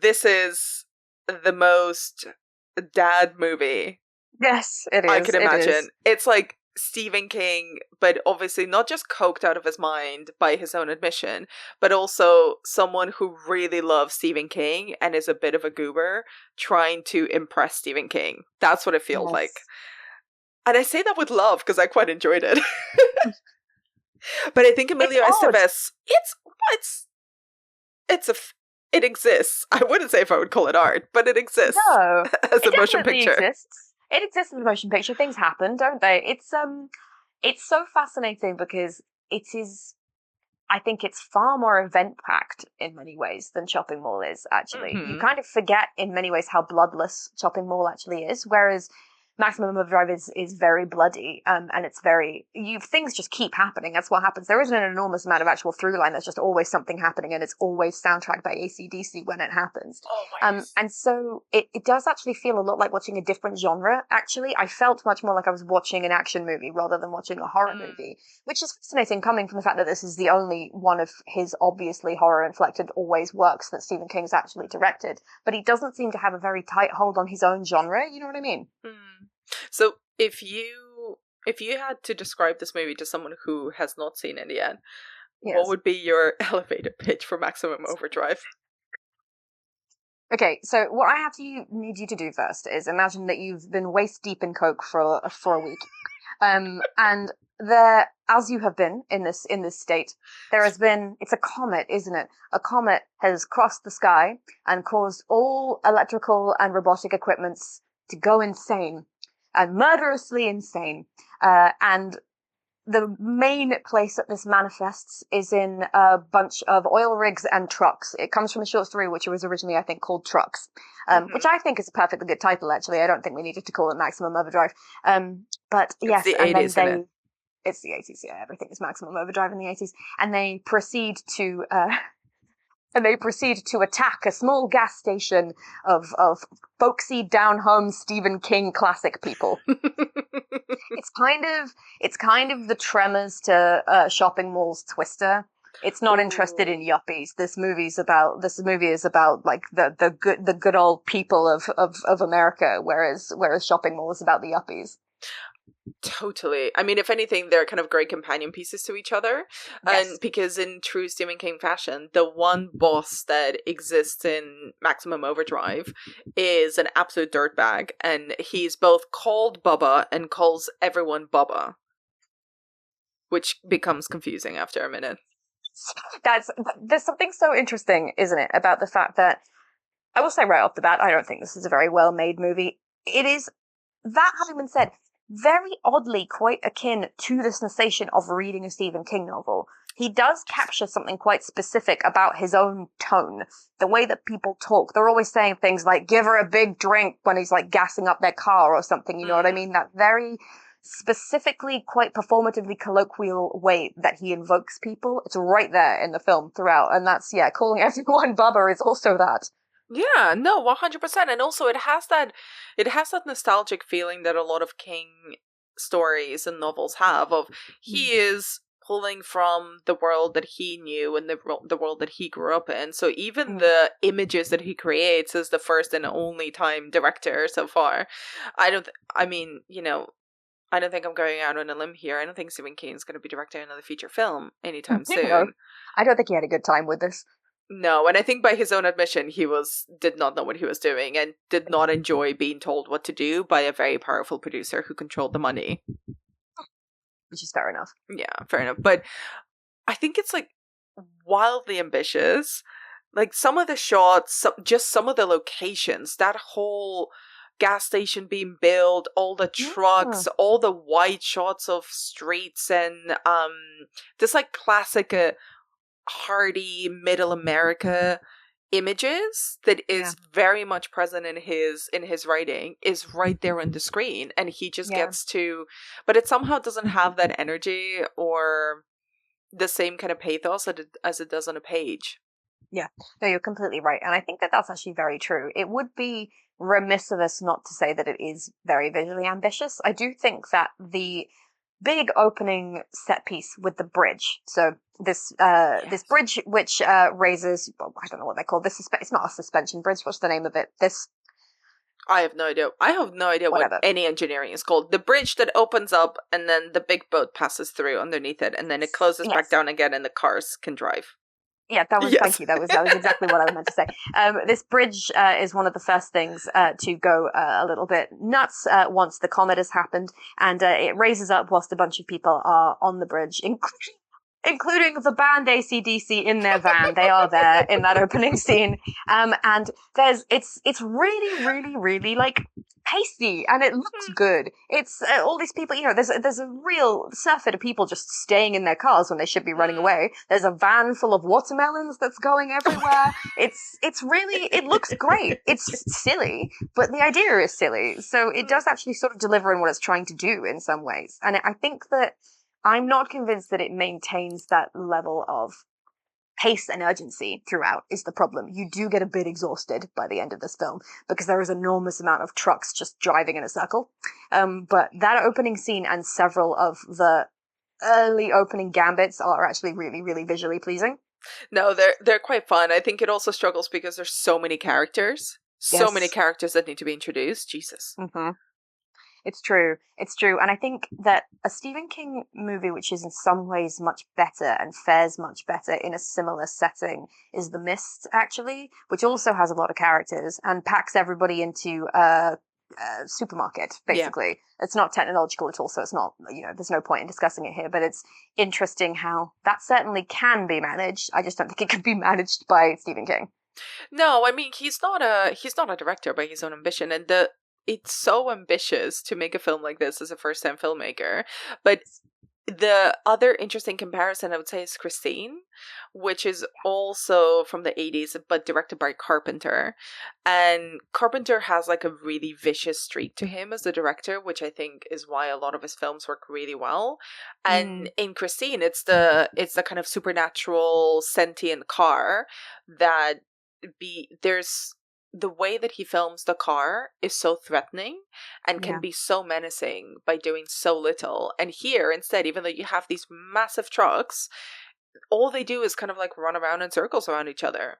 This is the most dad movie. Yes, it is. I can imagine. It's like Stephen King, but obviously not just coked out of his mind by his own admission, but also someone who really loves Stephen King and is a bit of a goober trying to impress Stephen King. That's what it feels like. And I say that with love because I quite enjoyed it. But I think Emilio Estevez, it exists. I wouldn't say if I would call it art, but it exists. No, as a motion picture. It exists as a motion picture. Things happen, don't they? It's so fascinating because it is. I think it's far more event packed in many ways than Chopping Mall is. Actually, you kind of forget in many ways how bloodless Chopping Mall actually is, whereas Maximum Overdrive is very bloody, and it's very things just keep happening. That's what happens. There isn't an enormous amount of actual through line. There's just always something happening, and it's always soundtracked by AC/DC when it happens. And so it does actually feel a lot like watching a different genre. Actually, I felt much more like I was watching an action movie rather than watching a horror movie, which is fascinating coming from the fact that this is the only one of his obviously horror inflected always works that Stephen King's actually directed. But he doesn't seem to have a very tight hold on his own genre. You know what I mean? So if you had to describe this movie to someone who has not seen it yet, what would be your elevator pitch for Maximum Overdrive? Okay, so what I need you to do first is imagine that you've been waist deep in coke for a week, and there, as you have been in this state, there has been, it's a comet, isn't it? A comet has crossed the sky and caused all electrical and robotic equipments to go insane. And murderously insane. And the main place that this manifests is in a bunch of oil rigs and trucks. It comes from a short story which was originally, I think, called Trucks, which I think is a perfectly good title, actually. I don't think we needed to call it Maximum Overdrive. But yes, it's the 80s, isn't it? It's the 80s, yeah. Everything is Maximum Overdrive in the 80s. And they proceed to and they proceed to attack a small gas station of folksy down-home Stephen King classic people. It's kind of the Tremors to shopping malls Twister. It's not interested in yuppies. This movie is about like the good old people of America, whereas shopping mall is about the yuppies. Totally. I mean, if anything, they're kind of great companion pieces to each other. Yes. And because in true Stephen King fashion, the one boss that exists in Maximum Overdrive is an absolute dirtbag. And he's both called Bubba and calls everyone Bubba, which becomes confusing after a minute. There's something so interesting, isn't it, about the fact that, I will say right off the bat, I don't think this is a very well-made movie. It is, that having been said, very oddly quite akin to the sensation of reading a Stephen King novel. He does capture something quite specific about his own tone, the way that people talk. They're always saying things like, give her a big drink when he's like gassing up their car or something, you know what I mean? That very specifically quite performatively colloquial way that he invokes people. It's right there in the film throughout. And that's, calling everyone Bubba is also that. Yeah, no, 100%. And also it has that nostalgic feeling that a lot of King stories and novels have of he is pulling from the world that he knew and the world that he grew up in. So even the images that he creates as the first and only time director so far, I don't think I'm going out on a limb here. I don't think Stephen King is going to be directing another feature film anytime soon. No, I don't think he had a good time with this. No, and I think by his own admission, he did not know what he was doing and did not enjoy being told what to do by a very powerful producer who controlled the money. Which is fair enough. Yeah, fair enough. But I think it's like wildly ambitious. Like some of the shots, just some of the locations, that whole gas station being built, all the trucks, all the wide shots of streets, and this like classic hardy middle America images that is very much present in his writing is right there on the screen, and he just gets to, but it somehow doesn't have that energy or the same kind of pathos as it does on a page. Yeah, no, you're completely right, and I think that that's actually very true. It would be remiss of us not to say that it is very visually ambitious. I do think that the big opening set piece with the bridge. So this bridge which raises, I don't know what they call this. It's not a suspension bridge. What's the name of it? I have no idea. I have no idea what any engineering is called. The bridge that opens up and then the big boat passes through underneath it, and then it closes back down again, and the cars can drive. Yeah, thank you. That was exactly what I was meant to say. This bridge is one of the first things to go a little bit nuts once the comet has happened, and it raises up whilst a bunch of people are on the bridge, including the band AC/DC in their van. They are there in that opening scene, and it's really, really, really like pasty, and it looks good. It's all these people, there's a real surfeit of people just staying in their cars when they should be running away. There's a van full of watermelons that's going everywhere. It's really, it looks great. It's silly, but the idea is silly. So it does actually sort of deliver in what it's trying to do in some ways. And I think that I'm not convinced that it maintains that level of pace and urgency throughout is the problem. You do get a bit exhausted by the end of this film because there is an enormous amount of trucks just driving in a circle. But that opening scene and several of the early opening gambits are actually really, really visually pleasing. No, they're quite fun. I think it also struggles because there's so many characters. So many characters that need to be introduced. Jesus. Mm-hmm. It's true. And I think that a Stephen King movie, which is in some ways much better and fares much better in a similar setting, is The Mist, actually, which also has a lot of characters and packs everybody into a supermarket, basically. Yeah. It's not technological at all, so it's not, there's no point in discussing it here, but it's interesting how that certainly can be managed. I just don't think it could be managed by Stephen King. No, I mean, he's not a director by his own ambition, and it's so ambitious to make a film like this as a first-time filmmaker, but the other interesting comparison I would say is Christine, which is also from the 80s, but directed by Carpenter. And Carpenter has like a really vicious streak to him as a director, which I think is why a lot of his films work really well. And in Christine, it's the kind of supernatural sentient car that there's the way that he films the car is so threatening and can be so menacing by doing so little. And here, instead, even though you have these massive trucks, all they do is kind of like run around in circles around each other.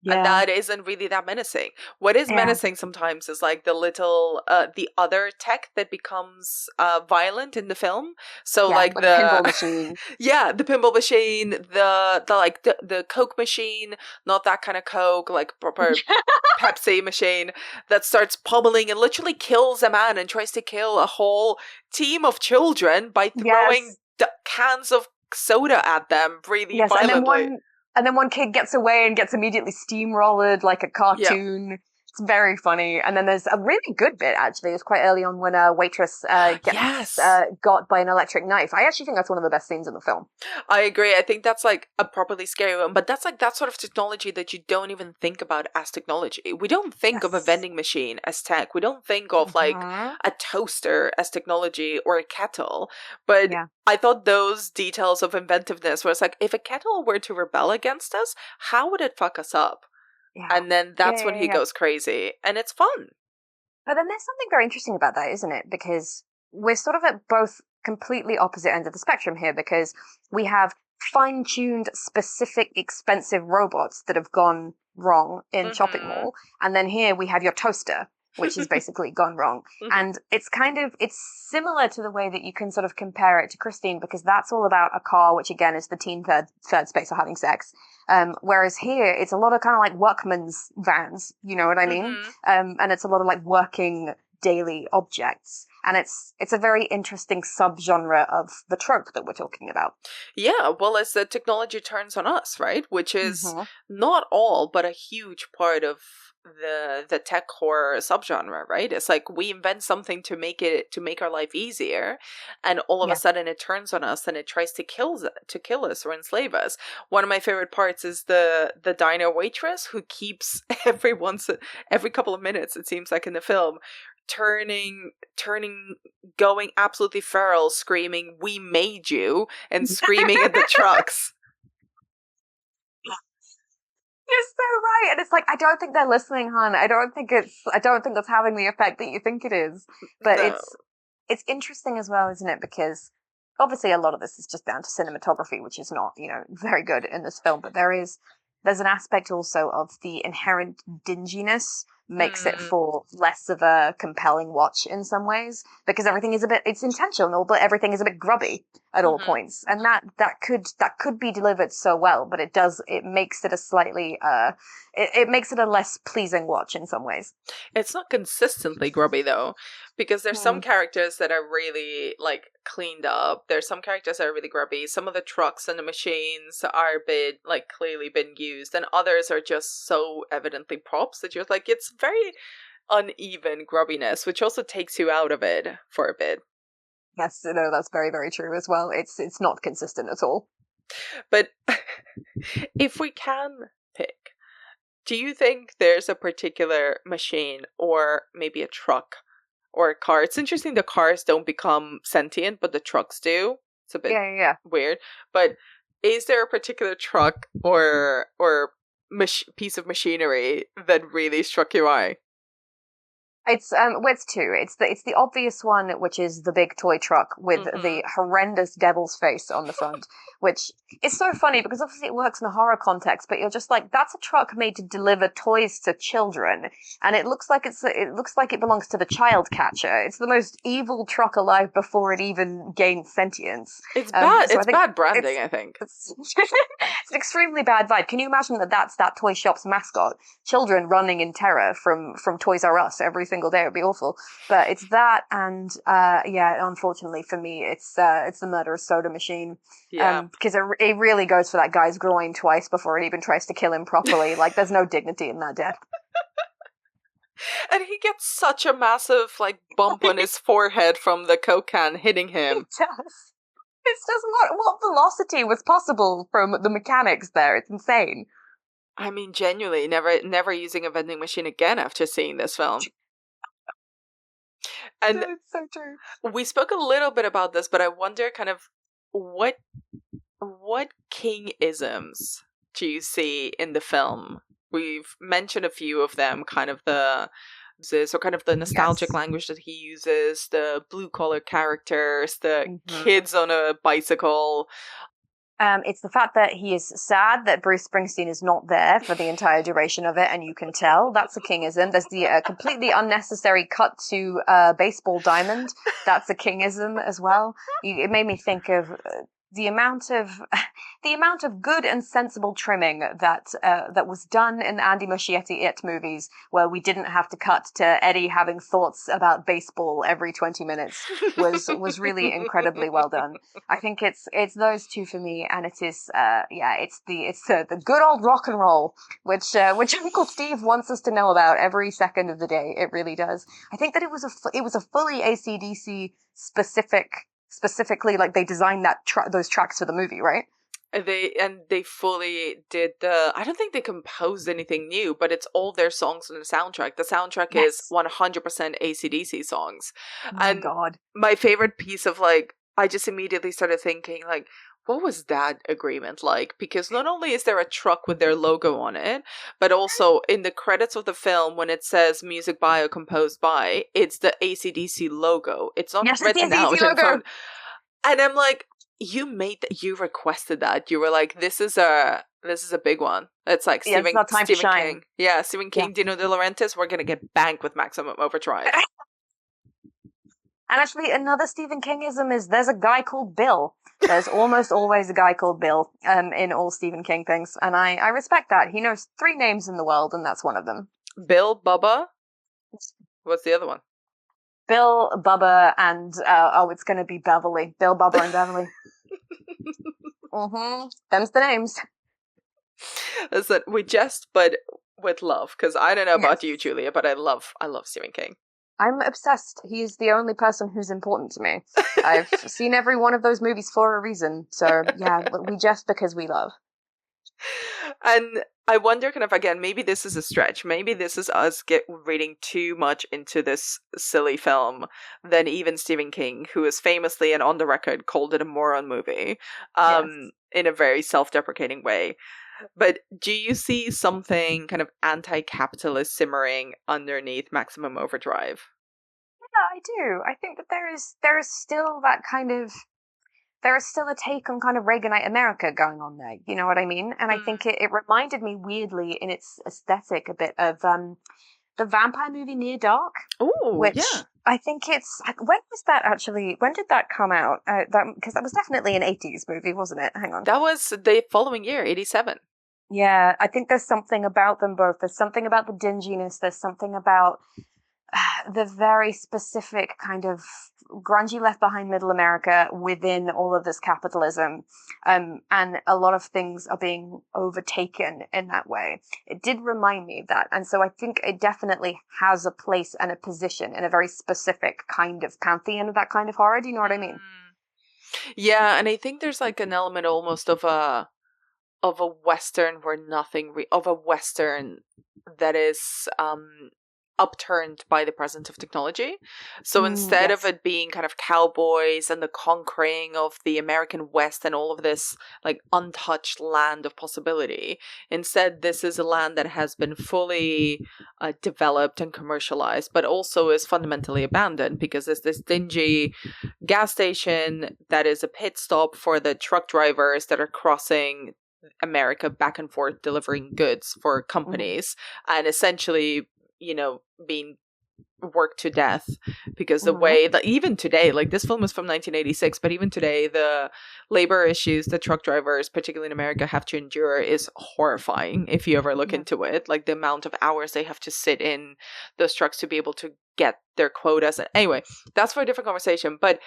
Yeah. And that isn't really that menacing. What is menacing sometimes is like the little, the other tech that becomes violent in the film. So like the pinball machine. Yeah, the pinball machine, the Coke machine, not that kind of Coke, like proper Pepsi machine that starts pummeling and literally kills a man and tries to kill a whole team of children by throwing cans of soda at them really violently. And then one kid gets away and gets immediately steamrolled like a cartoon. Yeah. It's very funny. And then there's a really good bit, actually. It's quite early on when a waitress gets got by an electric knife. I actually think that's one of the best scenes in the film. I agree. I think that's like a properly scary one. But that's like that sort of technology that you don't even think about as technology. We don't think of a vending machine as tech. We don't think of like a toaster as technology or a kettle. But I thought those details of inventiveness was like, if a kettle were to rebel against us, how would it fuck us up? Yeah. And then that's when he goes crazy. And it's fun. But then there's something very interesting about that, isn't it? Because we're sort of at both completely opposite ends of the spectrum here, because we have fine-tuned, specific, expensive robots that have gone wrong in shopping mall. And then here we have your toaster, which is basically gone wrong. And it's similar to the way that you can sort of compare it to Christine, because that's all about a car, which again is the teen third space of having sex. Whereas here, it's a lot of kind of like workman's vans, you know what I mean? And it's a lot of like working daily objects. And it's a very interesting subgenre of the trope that we're talking about. Yeah, well, as the technology turns on us, right? Which is not all, but a huge part of the tech horror subgenre, right? It's like we invent something to make our life easier, and all of a sudden it turns on us and it tries to kill us or enslave us. One of my favorite parts is the diner waitress who keeps every couple of minutes, it seems like in the film, turning, going absolutely feral, screaming, "We made you," and screaming at the trucks. You're so right. And it's like, I don't think they're listening, hon. I don't think that's having the effect that you think it is. But it's interesting as well, isn't it? Because obviously a lot of this is just down to cinematography, which is not, very good in this film. But there's an aspect also of the inherent dinginess makes it for less of a compelling watch in some ways, because everything is it's intentional, but everything is a bit grubby at all points. And that could be delivered so well, but it makes it a slightly, it makes it a less pleasing watch in some ways. It's not consistently grubby though, because there's some characters that are really like cleaned up. There's some characters that are really grubby. Some of the trucks and the machines are clearly been used, and others are just so evidently props that you're like, it's very uneven grubbiness, which also takes you out of it for a bit. Yes, no, that's very, very true as well. It's not consistent at all. But if we can pick, do you think there's a particular machine or maybe a truck or a car? It's interesting the cars don't become sentient, but the trucks do. It's a bit weird. But is there a particular truck or piece of machinery that really struck your eye? It's two. It's the obvious one, which is the big toy truck with the horrendous devil's face on the front, which is so funny because obviously it works in a horror context, but you're just like, that's a truck made to deliver toys to children, and it looks like it belongs to the child catcher. It's the most evil truck alive before it even gains sentience. It's bad. It's bad branding, I think. It's an extremely bad vibe. Can you imagine that's that toy shop's mascot? Children running in terror from Toys R Us every single day. It would be awful. But it's that, and unfortunately for me, it's the murderous soda machine. Because it really goes for that guy's groin twice before it even tries to kill him properly. Like, there's no dignity in that death. And he gets such a massive bump on his forehead from the Coke can hitting him. He does. It's just what velocity was possible from the mechanics there. It's insane. I mean, genuinely, never using a vending machine again after seeing this film. And It's so true. we spoke a little bit about this, but I wonder kind of what king-isms do you see in the film? We've mentioned a few of them, kind of the nostalgic language that he uses, the blue-collar characters, the kids on a bicycle. It's the fact that he is sad that Bruce Springsteen is not there for the entire duration of it, and you can tell. That's a kingism. There's the completely unnecessary cut to baseball diamond. That's a kingism as well. It made me think of the amount of good and sensible trimming that was done in the Andy Muschietti It movies, where we didn't have to cut to Eddie having thoughts about baseball every 20 minutes, was really incredibly well done. I think it's those two for me, and it is it's the good old rock and roll, which Uncle Steve wants us to know about every second of the day. It really does. I think that it was a fully AC/DC specifically, like, they designed those tracks for the movie, right? They fully did I don't think they composed anything new, but it's all their songs on the soundtrack. The soundtrack is 100% AC/DC songs. Oh my God. My favorite piece of, like, I just immediately started thinking, like, what was that agreement like? Because not only is there a truck with their logo on it, but also in the credits of the film, when it says music by or composed by, it's the AC/DC logo. It's not written out in front. And I'm like, you made that, you requested that. You were like, this is a big one. It's like it's not time to shine. King. Yeah, Stephen King, Dino De Laurentiis, we're gonna get banked with Maximum Overdrive. And actually, another Stephen Kingism is there's a guy called Bill. There's almost always a guy called Bill in all Stephen King things. And I respect that. He knows 3 names in the world, and that's one of them. Bill, Bubba? What's the other one? Bill, Bubba, and, it's going to be Beverly. Bill, Bubba, and Beverly. Them's the names. Listen, we jest, but with love. Because I don't know about you, Julia, but I love Stephen King. I'm obsessed. He's the only person who's important to me. I've seen every one of those movies for a reason. So, yeah, we jest because we love. And I wonder, kind of, again, maybe this is a stretch. Maybe this is us reading too much into this silly film than even Stephen King, who is famously and on the record called it a moron movie, in a very self-deprecating way. But do you see something kind of anti-capitalist simmering underneath Maximum Overdrive? Yeah, I do. I think that there is still that kind of, there is still a take on kind of Reaganite America going on there. You know what I mean? And I think it reminded me weirdly in its aesthetic a bit of the vampire movie Near Dark. Oh, which yeah. I think it's, when was that actually? When did that come out? Because that was definitely an 80s movie, wasn't it? Hang on. That was the following year, 87. Yeah, I think there's something about them both. There's something about the dinginess. There's something about the very specific kind of grungy left behind middle America within all of this capitalism. And a lot of things are being overtaken in that way. It did remind me of that. And so I think it definitely has a place and a position in a very specific kind of pantheon of that kind of horror. Do you know what I mean? Yeah, and I think there's like an element almost of a Western where of a Western that is upturned by the presence of technology. So instead of it being kind of cowboys and the conquering of the American West and all of this like untouched land of possibility, instead this is a land that has been fully developed and commercialized, but also is fundamentally abandoned because there's this dingy gas station that is a pit stop for the truck drivers that are crossing America back and forth delivering goods for companies and essentially, you know, being worked to death because the way that even today, like this film is from 1986, but even today the labor issues that truck drivers, particularly in America, have to endure is horrifying if you ever look into it. Like the amount of hours they have to sit in those trucks to be able to get their quotas. Anyway, that's for a different conversation, but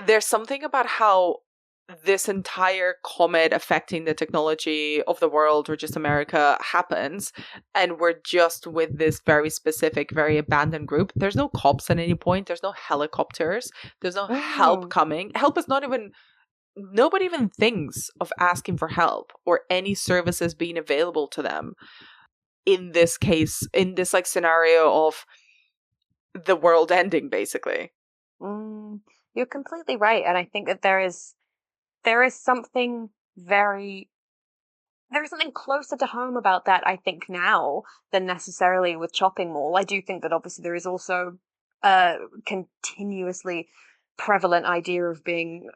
there's something about how this entire comet affecting the technology of the world or just America happens, and we're just with this very specific, very abandoned group. There's no cops at any point. There's no helicopters. There's no help coming. Help is not even nobody even thinks of asking for help or any services being available to them in this case, in this like scenario of the world ending, basically. You're completely right, and I think that there is something there is something closer to home about that, I think, now than necessarily with Chopping Mall. I do think that obviously there is also a continuously prevalent idea of being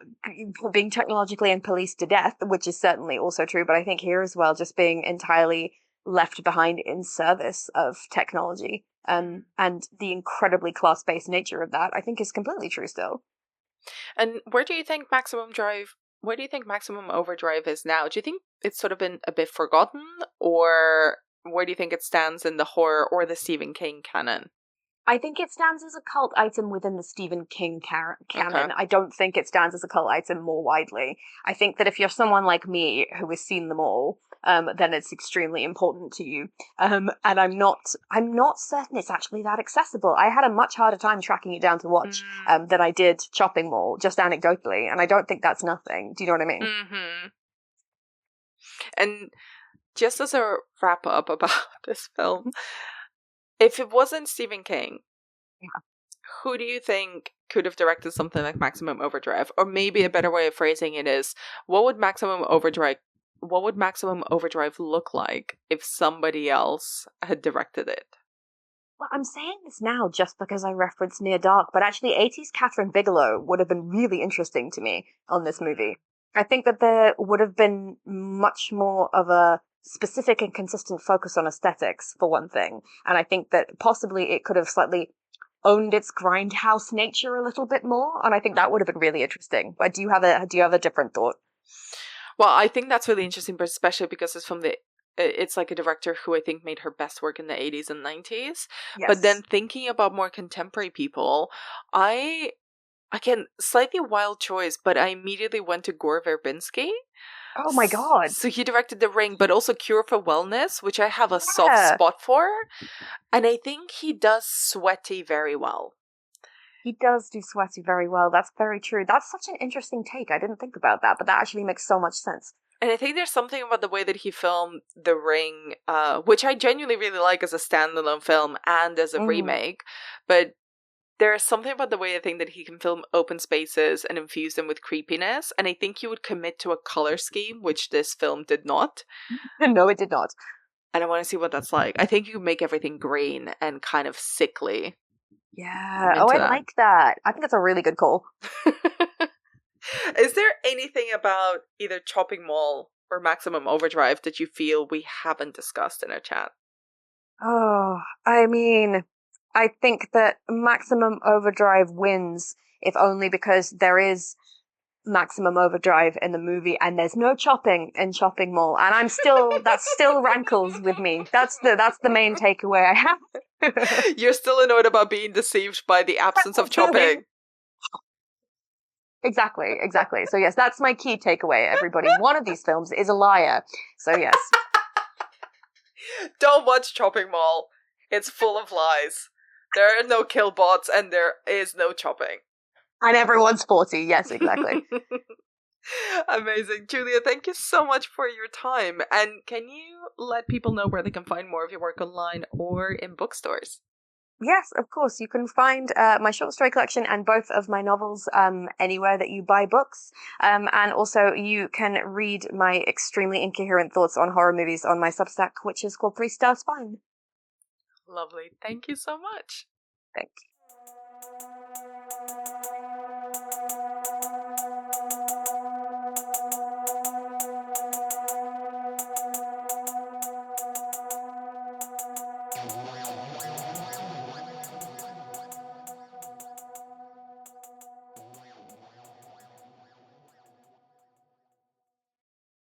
technologically and policed to death, which is certainly also true. But I think here as well, just being entirely left behind in service of technology, and the incredibly class-based nature of that, I think, is completely true still. And where do you think Maximum Overdrive is now? Do you think it's sort of been a bit forgotten, or where do you think it stands in the horror or the Stephen King canon? I think it stands as a cult item within the Stephen King canon. Okay. I don't think it stands as a cult item more widely. I think that if you're someone like me who has seen them all, then it's extremely important to you. And I'm not certain it's actually that accessible. I had a much harder time tracking it down to watch than I did Chopping Mall, just anecdotally, and I don't think that's nothing. Do you know what I mean? Mm-hmm. And just as a wrap up about this film, if it wasn't Stephen King, who do you think could have directed something like Maximum Overdrive? Or maybe a better way of phrasing it is, what would Maximum Overdrive look like if somebody else had directed it? Well, I'm saying this now just because I referenced Near Dark, but actually 80s Catherine Bigelow would have been really interesting to me on this movie. I think that there would have been much more of a specific and consistent focus on aesthetics, for one thing. And I think that possibly it could have slightly owned its grindhouse nature a little bit more, and I think that would have been really interesting. But do you have a different thought? Well, I think that's really interesting, but especially because it's like a director who I think made her best work in the 80s and 90s. Yes. But then thinking about more contemporary people, again, slightly wild choice, but I immediately went to Gore Verbinski. Oh my god. So he directed The Ring, but also Cure for Wellness, which I have a soft spot for. And I think he does Sweaty very well. He does do Sweaty very well. That's very true. That's such an interesting take. I didn't think about that, but that actually makes so much sense. And I think there's something about the way that he filmed The Ring, which I genuinely really like as a standalone film and as a remake. But there is something about the way I think that he can film open spaces and infuse them with creepiness. And I think he would commit to a color scheme, which this film did not. No, it did not. And I want to see what that's like. I think you can make everything green and kind of sickly. Yeah. Oh, I like that. I think that's a really good call. Is there anything about either Chopping Mall or Maximum Overdrive that you feel we haven't discussed in our chat? Oh, I mean, I think that Maximum Overdrive wins, if only because there is Maximum Overdrive in the movie and there's no chopping in Chopping Mall, and that still rankles with me. That's the main takeaway I have. You're still annoyed about being deceived by the absence of chopping. Exactly. So yes, that's my key takeaway, everybody. One of these films is a liar. So yes. Don't watch Chopping Mall. It's full of lies. There are no kill bots and there is no chopping. And everyone's 40. Yes, exactly. Amazing. Julia, thank you so much for your time. And can you let people know where they can find more of your work online or in bookstores? Yes, of course. You can find my short story collection and both of my novels anywhere that you buy books. And also you can read my extremely incoherent thoughts on horror movies on my Substack, which is called 3 Stars Fine. Lovely. Thank you so much. Thank you.